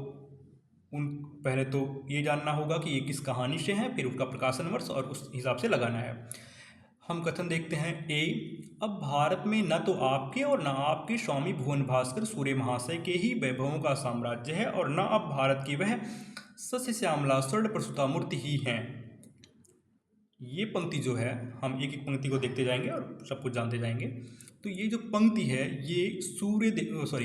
उन पहले तो ये जानना होगा कि ये किस कहानी से है, फिर उसका प्रकाशन वर्ष और उस हिसाब से लगाना है। हम कथन देखते हैं। ए अब भारत में न तो आपके और न आपके स्वामी भुवन भास्कर सूर्य महाशय के ही वैभवों का साम्राज्य है और न अब भारत की वह सस्य श्यामला स्वर्ण प्रसूता मूर्ति ही हैं। ये पंक्ति जो है, हम एक एक पंक्ति को देखते जाएंगे और सब कुछ जानते जाएंगे। तो ये जो पंक्ति है ये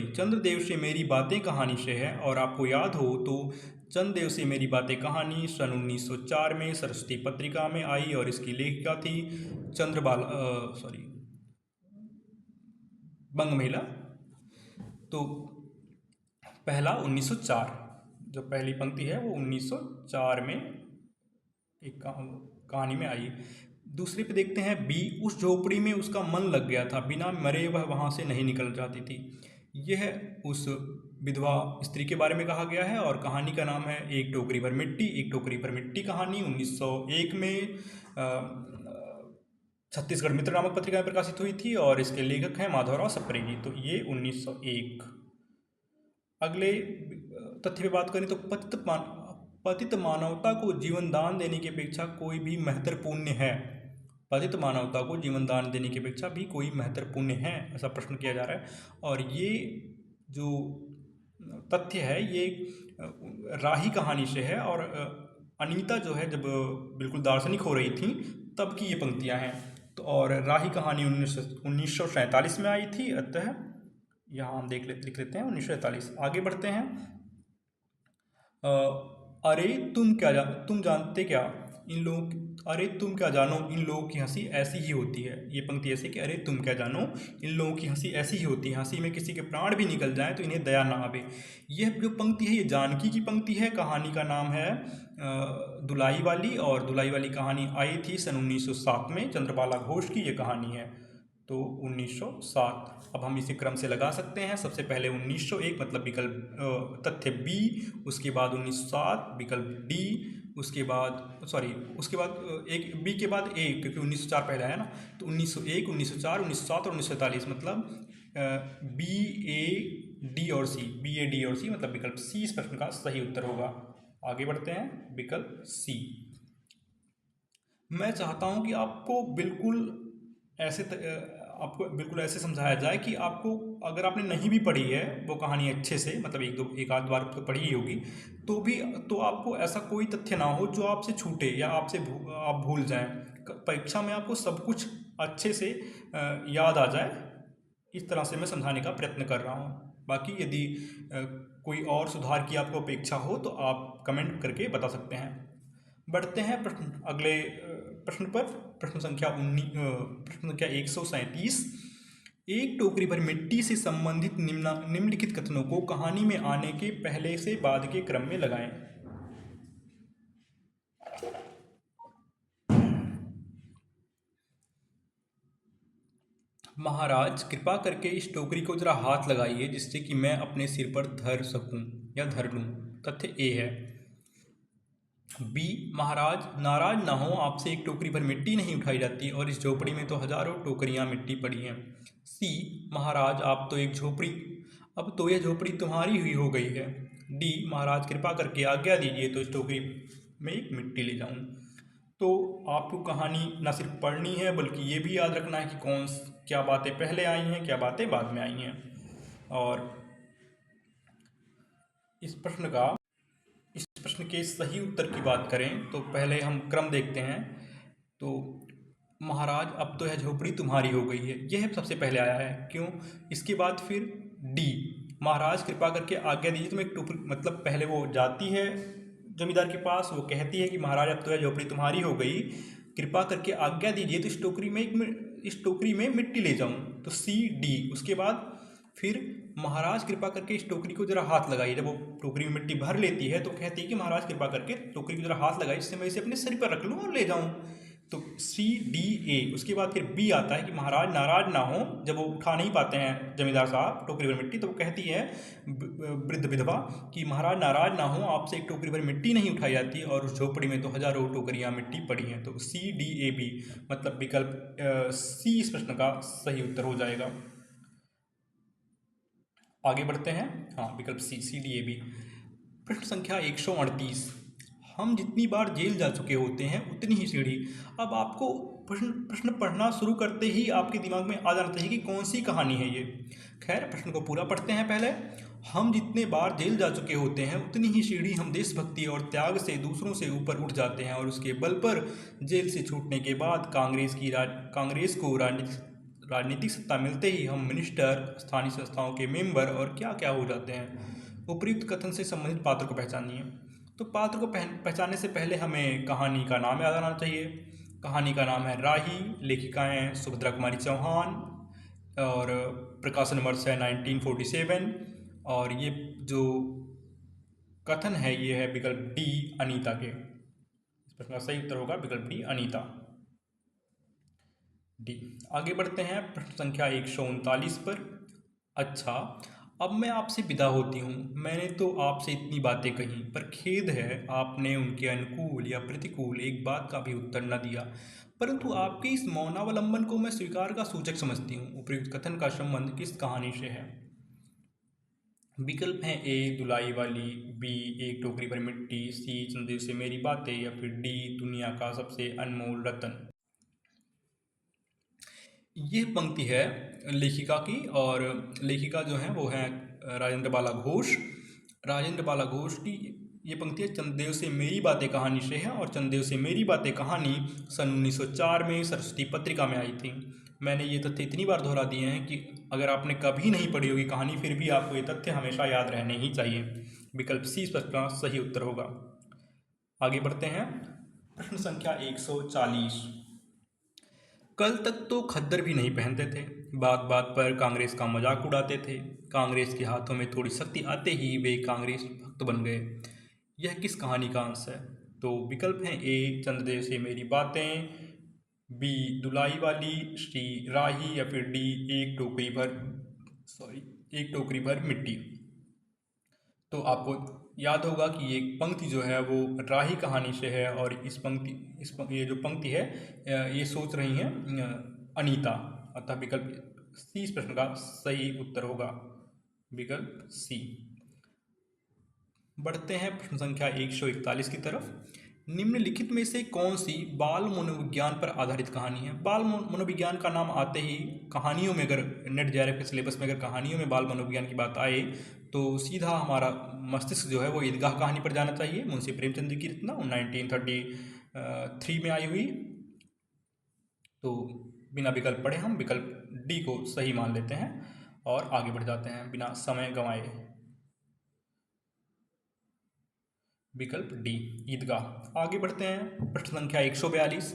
चंद्रदेव से मेरी बातें कहानी से है। और आपको याद हो तो चंद्रदेव से मेरी बातें कहानी सन 1904 में सरस्वती पत्रिका में आई और इसकी लेखिका थी बंग महिला। तो पहला 1904, जो पहली पंक्ति है वो 1904 में एक कहानी में आई। दूसरे पे देखते हैं बी, उस झोपड़ी में उसका मन लग गया था, बिना मरे वह वहाँ से नहीं निकल जाती थी। यह उस विधवा स्त्री के बारे में कहा गया है और कहानी का नाम है एक टोकरी भर मिट्टी। एक टोकरी भर मिट्टी कहानी 1901 में छत्तीसगढ़ मित्र नामक पत्रिका में प्रकाशित हुई थी और इसके लेखक हैं माधवराव सप्रेगी। तो ये 1901। अगले तथ्य पे बात करें तो पतित मानवता को जीवन दान देने की अपेक्षा कोई भी महत्वपूर्ण है। पतित मानवता को जीवन दान देने की अपेक्षा भी कोई महत्वपूर्ण है, ऐसा प्रश्न किया जा रहा है। और ये जो तथ्य है ये राही कहानी से है और अनीता जो है जब बिल्कुल दार्शनिक हो रही थी तब की ये पंक्तियां हैं। तो और राही कहानी 1947 में आई थी, अतः यहाँ हम लिख लेते हैं 1947। आगे बढ़ते हैं। अरे तुम जानते क्या इन लोगों अरे तुम क्या जानो इन लोगों की हंसी ऐसी ही होती है। ये पंक्ति ऐसे कि अरे तुम क्या जानो इन लोगों की हंसी ऐसी ही होती है, हंसी में किसी के प्राण भी निकल जाएं तो इन्हें दया ना आवे। यह जो पंक्ति है ये जानकी की पंक्ति है। कहानी का नाम है दुलाई वाली और दुलाई वाली कहानी आई थी सन 1907 में, चंद्रबाला घोष की ये कहानी है। तो 1907। अब हम इसे क्रम से लगा सकते हैं। सबसे पहले 1901 मतलब विकल्प तथ्य बी, उसके बाद 1907 विकल्प डी, उसके बाद एक बी के बाद ए, क्योंकि 1904 पहले आया ना। तो 1901, 1904, 1907 और 1947 मतलब बी ए डी और सी, बी ए डी और सी मतलब विकल्प सी इस प्रश्न का सही उत्तर होगा। आगे बढ़ते हैं, विकल्प सी। मैं चाहता हूं कि आपको बिल्कुल ऐसे समझाया जाए कि आपको, अगर आपने नहीं भी पढ़ी है वो कहानी अच्छे से, मतलब एक आध बार तो पढ़ी ही होगी, तो आपको ऐसा कोई तथ्य ना हो जो आपसे छूटे या आप भूल जाएं। परीक्षा में आपको सब कुछ अच्छे से याद आ जाए, इस तरह से मैं समझाने का प्रयत्न कर रहा हूँ। बाकी यदि कोई और सुधार की आपको अपेक्षा हो तो आप कमेंट करके बता सकते हैं। बढ़ते हैं अगले प्रश्न पर। प्रश्न संख्या 137। एक टोकरी भर मिट्टी से संबंधित निम्नलिखित कथनों को कहानी में आने के पहले से बाद के क्रम में लगाएं। महाराज कृपा करके इस टोकरी को जरा हाथ लगाइए जिससे कि मैं अपने सिर पर धर सकूं या धर लूं। तथ्य ए है। बी, महाराज नाराज ना हो, आपसे एक टोकरी भर मिट्टी नहीं उठाई जाती और इस झोपड़ी में तो हजारों टोकरियां मिट्टी पड़ी हैं। सी, महाराज अब तो यह झोपड़ी तुम्हारी हुई हो गई है। डी, महाराज कृपा करके आज्ञा दीजिए तो इस टोकरी में एक मिट्टी ले जाऊं। तो आपको कहानी न सिर्फ पढ़नी है बल्कि ये भी याद रखना है कि क्या बातें पहले आई हैं, क्या बातें बाद में आई हैं। और इस प्रश्न के सही उत्तर की बात करें तो पहले हम क्रम देखते हैं। तो महाराज अब तो यह झोपड़ी तुम्हारी हो गई है, यह सबसे पहले आया है। क्यों? इसके बाद फिर डी, महाराज कृपा करके आज्ञा दीजिए। तो एक टोकरी मतलब पहले वो जाती है जमींदार के पास, वो कहती है कि महाराज अब तो यह झोपड़ी तुम्हारी हो गई, कृपा करके आज्ञा दीजिए तो इस टोकरी में मिट्टी ले जाऊं। तो सी डी। उसके बाद फिर महाराज कृपा करके इस टोकरी को जरा हाथ लगाइए। जब वो टोकरी में मिट्टी भर लेती है तो कहती है कि महाराज कृपा करके टोकरी को जरा हाथ लगाइए, इससे मैं इसे अपने सिर पर रख लूँ और ले जाऊँ। तो सी डी ए। उसके बाद फिर बी आता है कि महाराज नाराज ना हो, जब वो उठा नहीं पाते हैं जमींदार साहब टोकरी भर मिट्टी, तो वो कहती है वृद्ध विधवा कि महाराज नाराज ना हो, आपसे एक टोकरी भर मिट्टी नहीं उठाई जाती और उस झोपड़ी में तो हजारों टोकरियां मिट्टी पड़ी हैं। तो सी डी ए बी मतलब विकल्प सी इस प्रश्न का सही उत्तर हो जाएगा। आगे बढ़ते हैं। हाँ, विकल्प सी डी ए बी। प्रश्न संख्या 138। हम जितनी बार जेल जा चुके होते हैं उतनी ही सीढ़ी। अब आपको प्रश्न पढ़ना शुरू करते ही आपके दिमाग में आ जाना चाहिए कि कौन सी कहानी है ये। खैर, प्रश्न को पूरा पढ़ते हैं पहले। हम जितने बार जेल जा चुके होते हैं उतनी ही सीढ़ी हम देशभक्ति और त्याग से दूसरों से ऊपर उठ जाते हैं और उसके बल पर जेल से छूटने के बाद कांग्रेस को राजनीतिक सत्ता मिलते ही हम मिनिस्टर, स्थानीय संस्थाओं के मेंबर और क्या क्या हो जाते हैं। उपयुक्त कथन से संबंधित पात्र को पहचानिए। तो पात्र को पहचानने से पहले हमें कहानी का नाम याद आना चाहिए। कहानी का नाम है राही, लेखिकाएँ सुभद्रा कुमारी चौहान और प्रकाशन वर्ष है 1947 और ये जो कथन है ये है विकल्प डी अनीता के। इस प्रश्न का सही उत्तर होगा विकल्प डी अनीता। डी। आगे बढ़ते हैं प्रश्न संख्या 139 पर। अच्छा, अब मैं आपसे विदा होती हूँ। मैंने तो आपसे इतनी बातें कही, पर खेद है आपने उनके अनुकूल या प्रतिकूल एक बात का भी उत्तर न दिया, परंतु आपके इस मौनावलंबन को मैं स्वीकार का सूचक समझती हूँ। उपयुक्त कथन का संबंध किस कहानी से है? विकल्प हैं ए दुलाई वाली, बी एक टोकरी भर मिट्टी, सी चंदे से मेरी बातें, या फिर डी दुनिया का सबसे अनमोल रतन। ये पंक्ति है लेखिका की और लेखिका जो है वो है राजेंद्र बाला घोष। राजेंद्र बाला घोष की ये पंक्ति है चंदेव से मेरी बातें कहानी से है और चंदेव से मेरी बातें कहानी सन 1904 में सरस्वती पत्रिका में आई थी। मैंने ये तथ्य इतनी बार दोहरा दिए हैं कि अगर आपने कभी नहीं पढ़ी होगी कहानी फिर भी आपको ये तथ्य हमेशा याद रहने ही चाहिए। विकल्प सी इस प्रश्न का सही उत्तर होगा। आगे बढ़ते हैं प्रश्न संख्या 140। कल तक तो खद्दर भी नहीं पहनते थे, बात बात पर कांग्रेस का मजाक उड़ाते थे, कांग्रेस के हाथों में थोड़ी शक्ति आते ही वे कांग्रेस भक्त बन गए। यह किस कहानी का अंश है? तो विकल्प हैं ए चंद्रदेव से मेरी बातें, बी दुलाई वाली, सी राही, या फिर डी एक टोकरी भर मिट्टी। तो आपको याद होगा कि ये पंक्ति जो है वो राही कहानी से है और ये जो पंक्ति है ये सोच रही हैं अनीता। अतः विकल्प सी इस प्रश्न का सही उत्तर होगा, विकल्प सी। बढ़ते हैं प्रश्न संख्या 141 की तरफ। निम्नलिखित में से कौन सी बाल मनोविज्ञान पर आधारित कहानी है? बाल मनोविज्ञान का नाम आते ही कहानियों में, अगर नेट जेआरएफ के सिलेबस में अगर कहानियों में बाल मनोविज्ञान की बात आए तो सीधा हमारा मस्तिष्क जो है वो ईदगाह कहानी पर जाना चाहिए। मुंशी प्रेमचंद की रचना 1933 में आई हुई। तो बिना विकल्प पढ़े हम विकल्प डी को सही मान लेते हैं और आगे बढ़ जाते हैं बिना समय गंवाए। विकल्प डी ईदगाह। आगे बढ़ते हैं प्रश्न संख्या 142।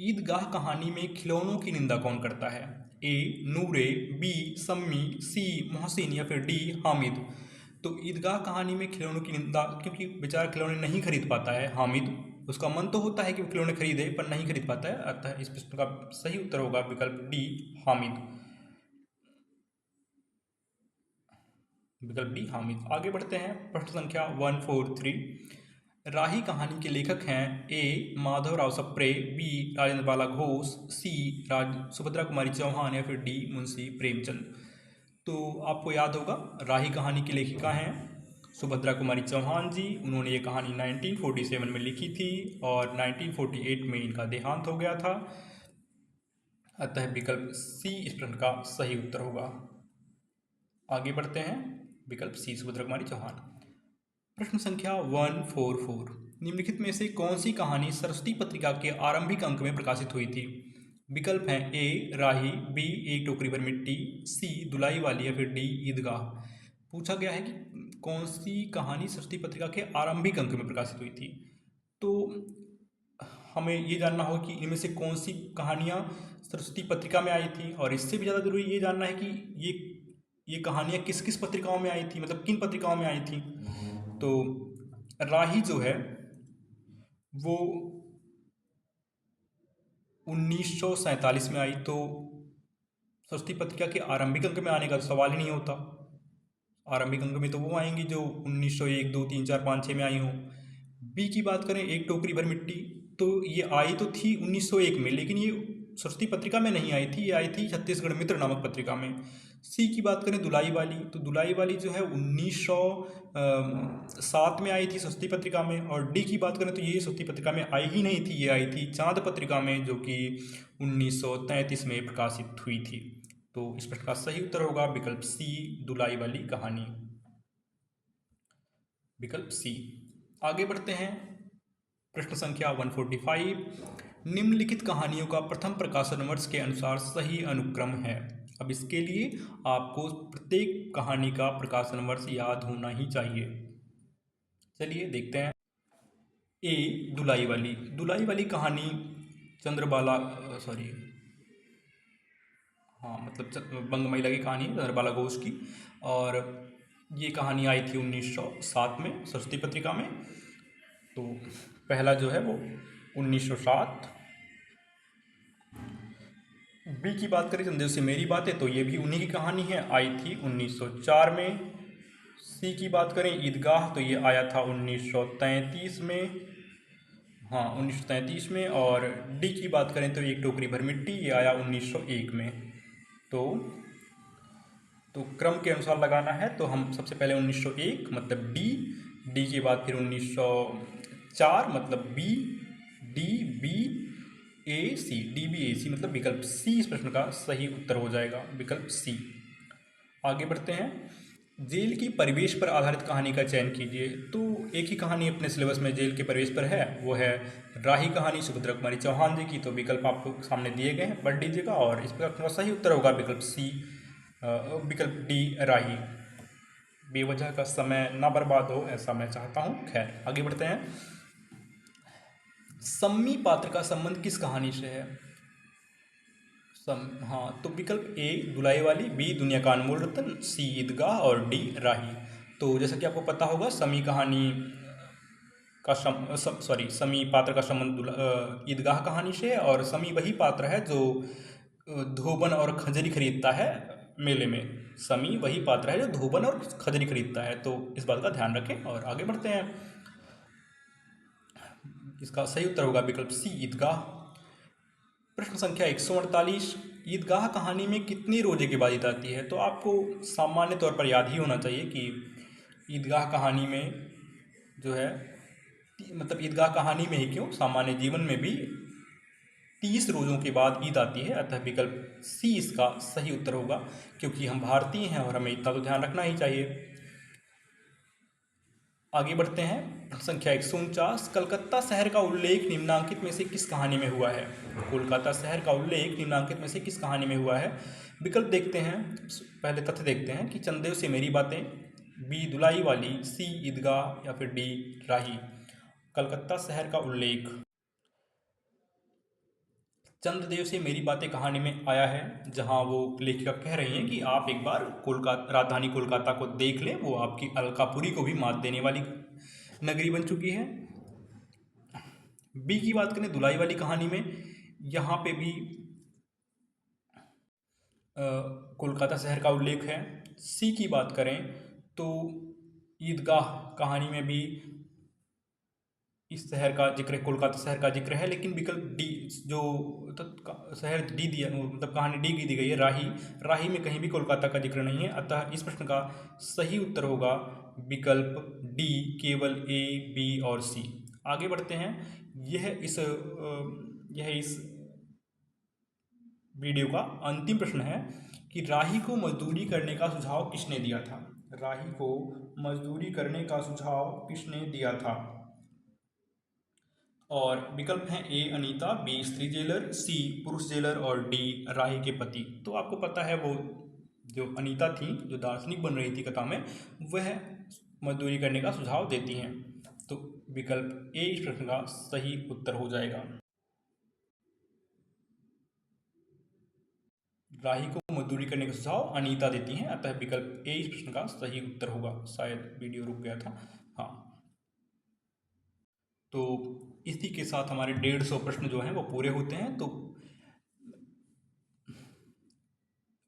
ईदगाह कहानी में खिलौनों की निंदा कौन करता है? ए नूरे, बी सम्मी, सी मोहसिन, या फिर डी हामिद। तो ईदगाह कहानी में खिलौनों की निंदा, क्योंकि बेचारा खिलौने नहीं खरीद पाता है हामिद, उसका मन तो होता है कि वो खिलौने खरीदे पर नहीं खरीद पाता है, अतः इस प्रश्न का सही उत्तर होगा विकल्प डी हामिद। विकल्प डी हामिद। आगे बढ़ते हैं प्रश्न संख्या 143। राही कहानी के लेखक हैं ए माधवराव सप्रे, बी राजेंद्र बाला घोष, सी सुभद्रा कुमारी चौहान, या फिर डी मुंशी प्रेमचंद। तो आपको याद होगा राही कहानी की लेखिका हैं सुभद्रा कुमारी चौहान जी। उन्होंने ये कहानी 1947 में लिखी थी और 1948 में इनका देहांत हो गया था, अतः विकल्प सी इस प्रश्न का सही उत्तर होगा। आगे बढ़ते हैं विकल्प सी सुभद्रा कुमारी चौहान। प्रश्न संख्या 144। निम्नलिखित में से कौन सी कहानी सरस्वती पत्रिका के आरंभिक अंक में प्रकाशित हुई थी? विकल्प हैं ए राही, बी एक टोकरी भर मिट्टी, सी दुलाई वाली, या फिर डी ईदगाह। पूछा गया है कि कौन सी कहानी सरस्वती पत्रिका के आरंभिक अंक में प्रकाशित हुई थी। तो हमें ये जानना होगा कि इनमें से कौन सी कहानियाँ सरस्वती पत्रिका में आई थी, और इससे भी ज़्यादा जरूरी ये जानना है कि ये कहानियाँ किस किस पत्रिकाओं में आई थी, मतलब किन पत्रिकाओं में आई थी। तो राही जो है वो 1947 में आई, तो सरस्वती पत्रिका के आरंभिक अंक में आने का सवाल ही नहीं होता। आरंभिक अंक में तो वो आएंगी जो 1901, 2, 3, 4, 5, 6 में आई हों। बी की बात करें एक टोकरी भर मिट्टी, तो ये आई तो थी 1901 में, लेकिन ये सरस्वती पत्रिका में नहीं आई थी, ये आई थी छत्तीसगढ़ मित्र नामक पत्रिका में। सी की बात करें दुलाई वाली, तो दुलाई वाली जो है 1907 में आई थी सरस्वती पत्रिका में। और डी की बात करें तो ये सरस्वती पत्रिका में आई ही नहीं थी, ये आई थी चांद पत्रिका में, जो कि 1933 में प्रकाशित हुई थी। तो इस प्रश्न का सही उत्तर होगा विकल्प सी दुलाई वाली कहानी। विकल्प सी। आगे बढ़ते हैं। प्रश्न संख्या 145। निम्नलिखित कहानियों का प्रथम प्रकाशन वर्ष के अनुसार सही अनुक्रम है। अब इसके लिए आपको प्रत्येक कहानी का प्रकाशन वर्ष याद होना ही चाहिए। चलिए देखते हैं। ए, दुलाई वाली कहानी चंद्रबाला सॉरी हाँ मतलब बंग महिला की कहानी है, चंद्रबाला घोष की। और ये कहानी आई थी 1907 में सरस्वती पत्रिका में। तो पहला जो है वो 1907। बी की बात करें, चंदेव से मेरी बातें, तो ये भी उन्हीं की कहानी है, आई थी 1904 में। सी की बात करें, ईदगाह, तो ये आया था 1933 में। हाँ 1933 में। और डी की बात करें तो एक टोकरी भर मिट्टी, ये आया 1901 में। तो क्रम के अनुसार लगाना है, तो हम सबसे पहले 1901 मतलब डी के बाद फिर 1904 मतलब बी, डी बी ए सी, डी बी ए सी मतलब विकल्प सी इस प्रश्न का सही उत्तर हो जाएगा, विकल्प सी। आगे बढ़ते हैं। जेल की परिवेश पर आधारित कहानी का चयन कीजिए। तो एक ही कहानी अपने सिलेबस में जेल के परिवेश पर है, वो है राही कहानी सुभद्रा कुमारी चौहान जी की। तो विकल्प आपको सामने दिए गए हैं, पढ़ लीजिएगा। और इस प्रकार का सही उत्तर होगा विकल्प सी, विकल्प डी राही। बेवजह का समय ना बर्बाद हो ऐसा मैं चाहता हूँ। खैर आगे बढ़ते हैं। सम्मी पात्र का संबंध किस कहानी से है? हाँ तो विकल्प ए दुलाई वाली, बी दुनिया का अनमोल रतन, सी ईदगाह और डी राही। तो जैसा कि आपको पता होगा, समी कहानी का समी पात्र का संबंध ईदगाह कहानी से है। और समी वही पात्र है जो धोबन और खजरी खरीदता है मेले में। समी वही पात्र है जो धोबन और खजरी खरीदता है। तो इस बात का ध्यान रखें और आगे बढ़ते हैं। इसका सही उत्तर होगा विकल्प सी ईदगाह। प्रश्न संख्या 148। ईदगाह कहानी में कितनी रोजे की बात आती है? तो आपको सामान्य तौर पर याद ही होना चाहिए कि ईदगाह कहानी में जो है मतलब ईदगाह कहानी में ही क्यों, सामान्य जीवन में भी 30 रोज़ों के बाद ईद आती है। अतः विकल्प सी इसका सही उत्तर होगा, क्योंकि हम भारतीय हैं और हमें इतना तो ध्यान रखना ही चाहिए। आगे बढ़ते हैं। संख्या 149। कलकत्ता शहर का उल्लेख निम्नांकित में से किस कहानी में हुआ है? कोलकाता शहर का उल्लेख निम्नांकित में से किस कहानी में हुआ है? विकल्प देखते हैं। पहले तथ्य देखते हैं कि चंदेव से मेरी बातें, बी दुलाई वाली, सी ईदगाह या फिर डी राही। कलकत्ता शहर का उल्लेख चंद्रदेव से मेरी बातें कहानी में आया है, जहां वो लेखिका कह रही हैं कि आप एक बार कोलकाता, राजधानी कोलकाता को देख लें, वो आपकी अलकापुरी को भी मात देने वाली नगरी बन चुकी है। बी की बात करें दुलाई वाली कहानी में, यहाँ पे भी कोलकाता शहर का उल्लेख है। सी की बात करें तो ईदगाह कहानी में भी इस शहर का जिक्र, कोलकाता शहर का जिक्र है। लेकिन विकल्प डी जो शहर डी दिया मतलब कहानी डी की दी गई है राही में कहीं भी कोलकाता का जिक्र नहीं है। अतः इस प्रश्न का सही उत्तर होगा विकल्प डी, केवल ए बी और सी। आगे बढ़ते हैं। यह इस वीडियो का अंतिम प्रश्न है कि राही को मजदूरी करने का सुझाव किसने दिया था? राही को मजदूरी करने का सुझाव किसने दिया था? और विकल्प हैं ए अनीता, बी स्त्री जेलर, सी पुरुष जेलर और डी राही के पति। तो आपको पता है वो जो अनीता थी, जो दार्शनिक बन रही थी कथा में, वह मजदूरी करने का सुझाव देती हैं। तो विकल्प ए इस प्रश्न का सही उत्तर हो जाएगा। राही को मजदूरी करने का सुझाव अनीता देती हैं, अतः विकल्प ए इस प्रश्न का सही उत्तर होगा। शायद वीडियो रुक गया था। हाँ तो इसी के साथ हमारे 150 प्रश्न जो हैं वो पूरे होते हैं। तो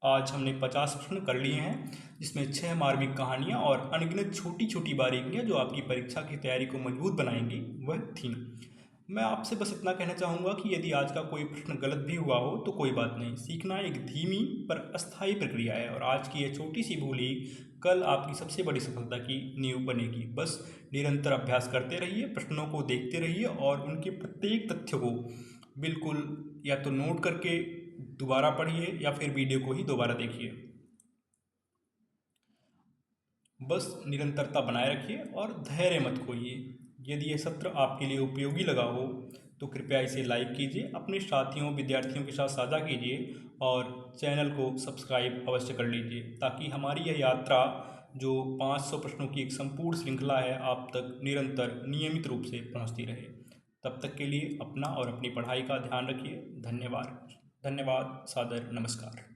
आज हमने 50 प्रश्न कर लिए हैं, जिसमें 6 मार्मिक कहानियाँ और अनगिनत छोटी छोटी बारीकियाँ जो आपकी परीक्षा की तैयारी को मजबूत बनाएंगी वह थीं। मैं आपसे बस इतना कहना चाहूँगा कि यदि आज का कोई प्रश्न गलत भी हुआ हो तो कोई बात नहीं। सीखना एक धीमी पर अस्थायी प्रक्रिया है, और आज की यह छोटी सी भूल ही कल आपकी सबसे बड़ी सफलता की नींव बनेगी। बस निरंतर अभ्यास करते रहिए, प्रश्नों को देखते रहिए और उनके प्रत्येक तथ्य को बिल्कुल या तो नोट करके दोबारा पढ़िए या फिर वीडियो को ही दोबारा देखिए। बस निरंतरता बनाए रखिए और धैर्य मत खोइए। यदि यह सत्र आपके लिए उपयोगी लगा हो तो कृपया इसे लाइक कीजिए, अपने साथियों विद्यार्थियों के साथ साझा कीजिए और चैनल को सब्सक्राइब अवश्य कर लीजिए, ताकि हमारी यह यात्रा जो 500 प्रश्नों की एक संपूर्ण श्रृंखला है आप तक निरंतर नियमित रूप से पहुंचती रहे। तब तक के लिए अपना और अपनी पढ़ाई का ध्यान रखिए। धन्यवाद। धन्यवाद। सादर नमस्कार।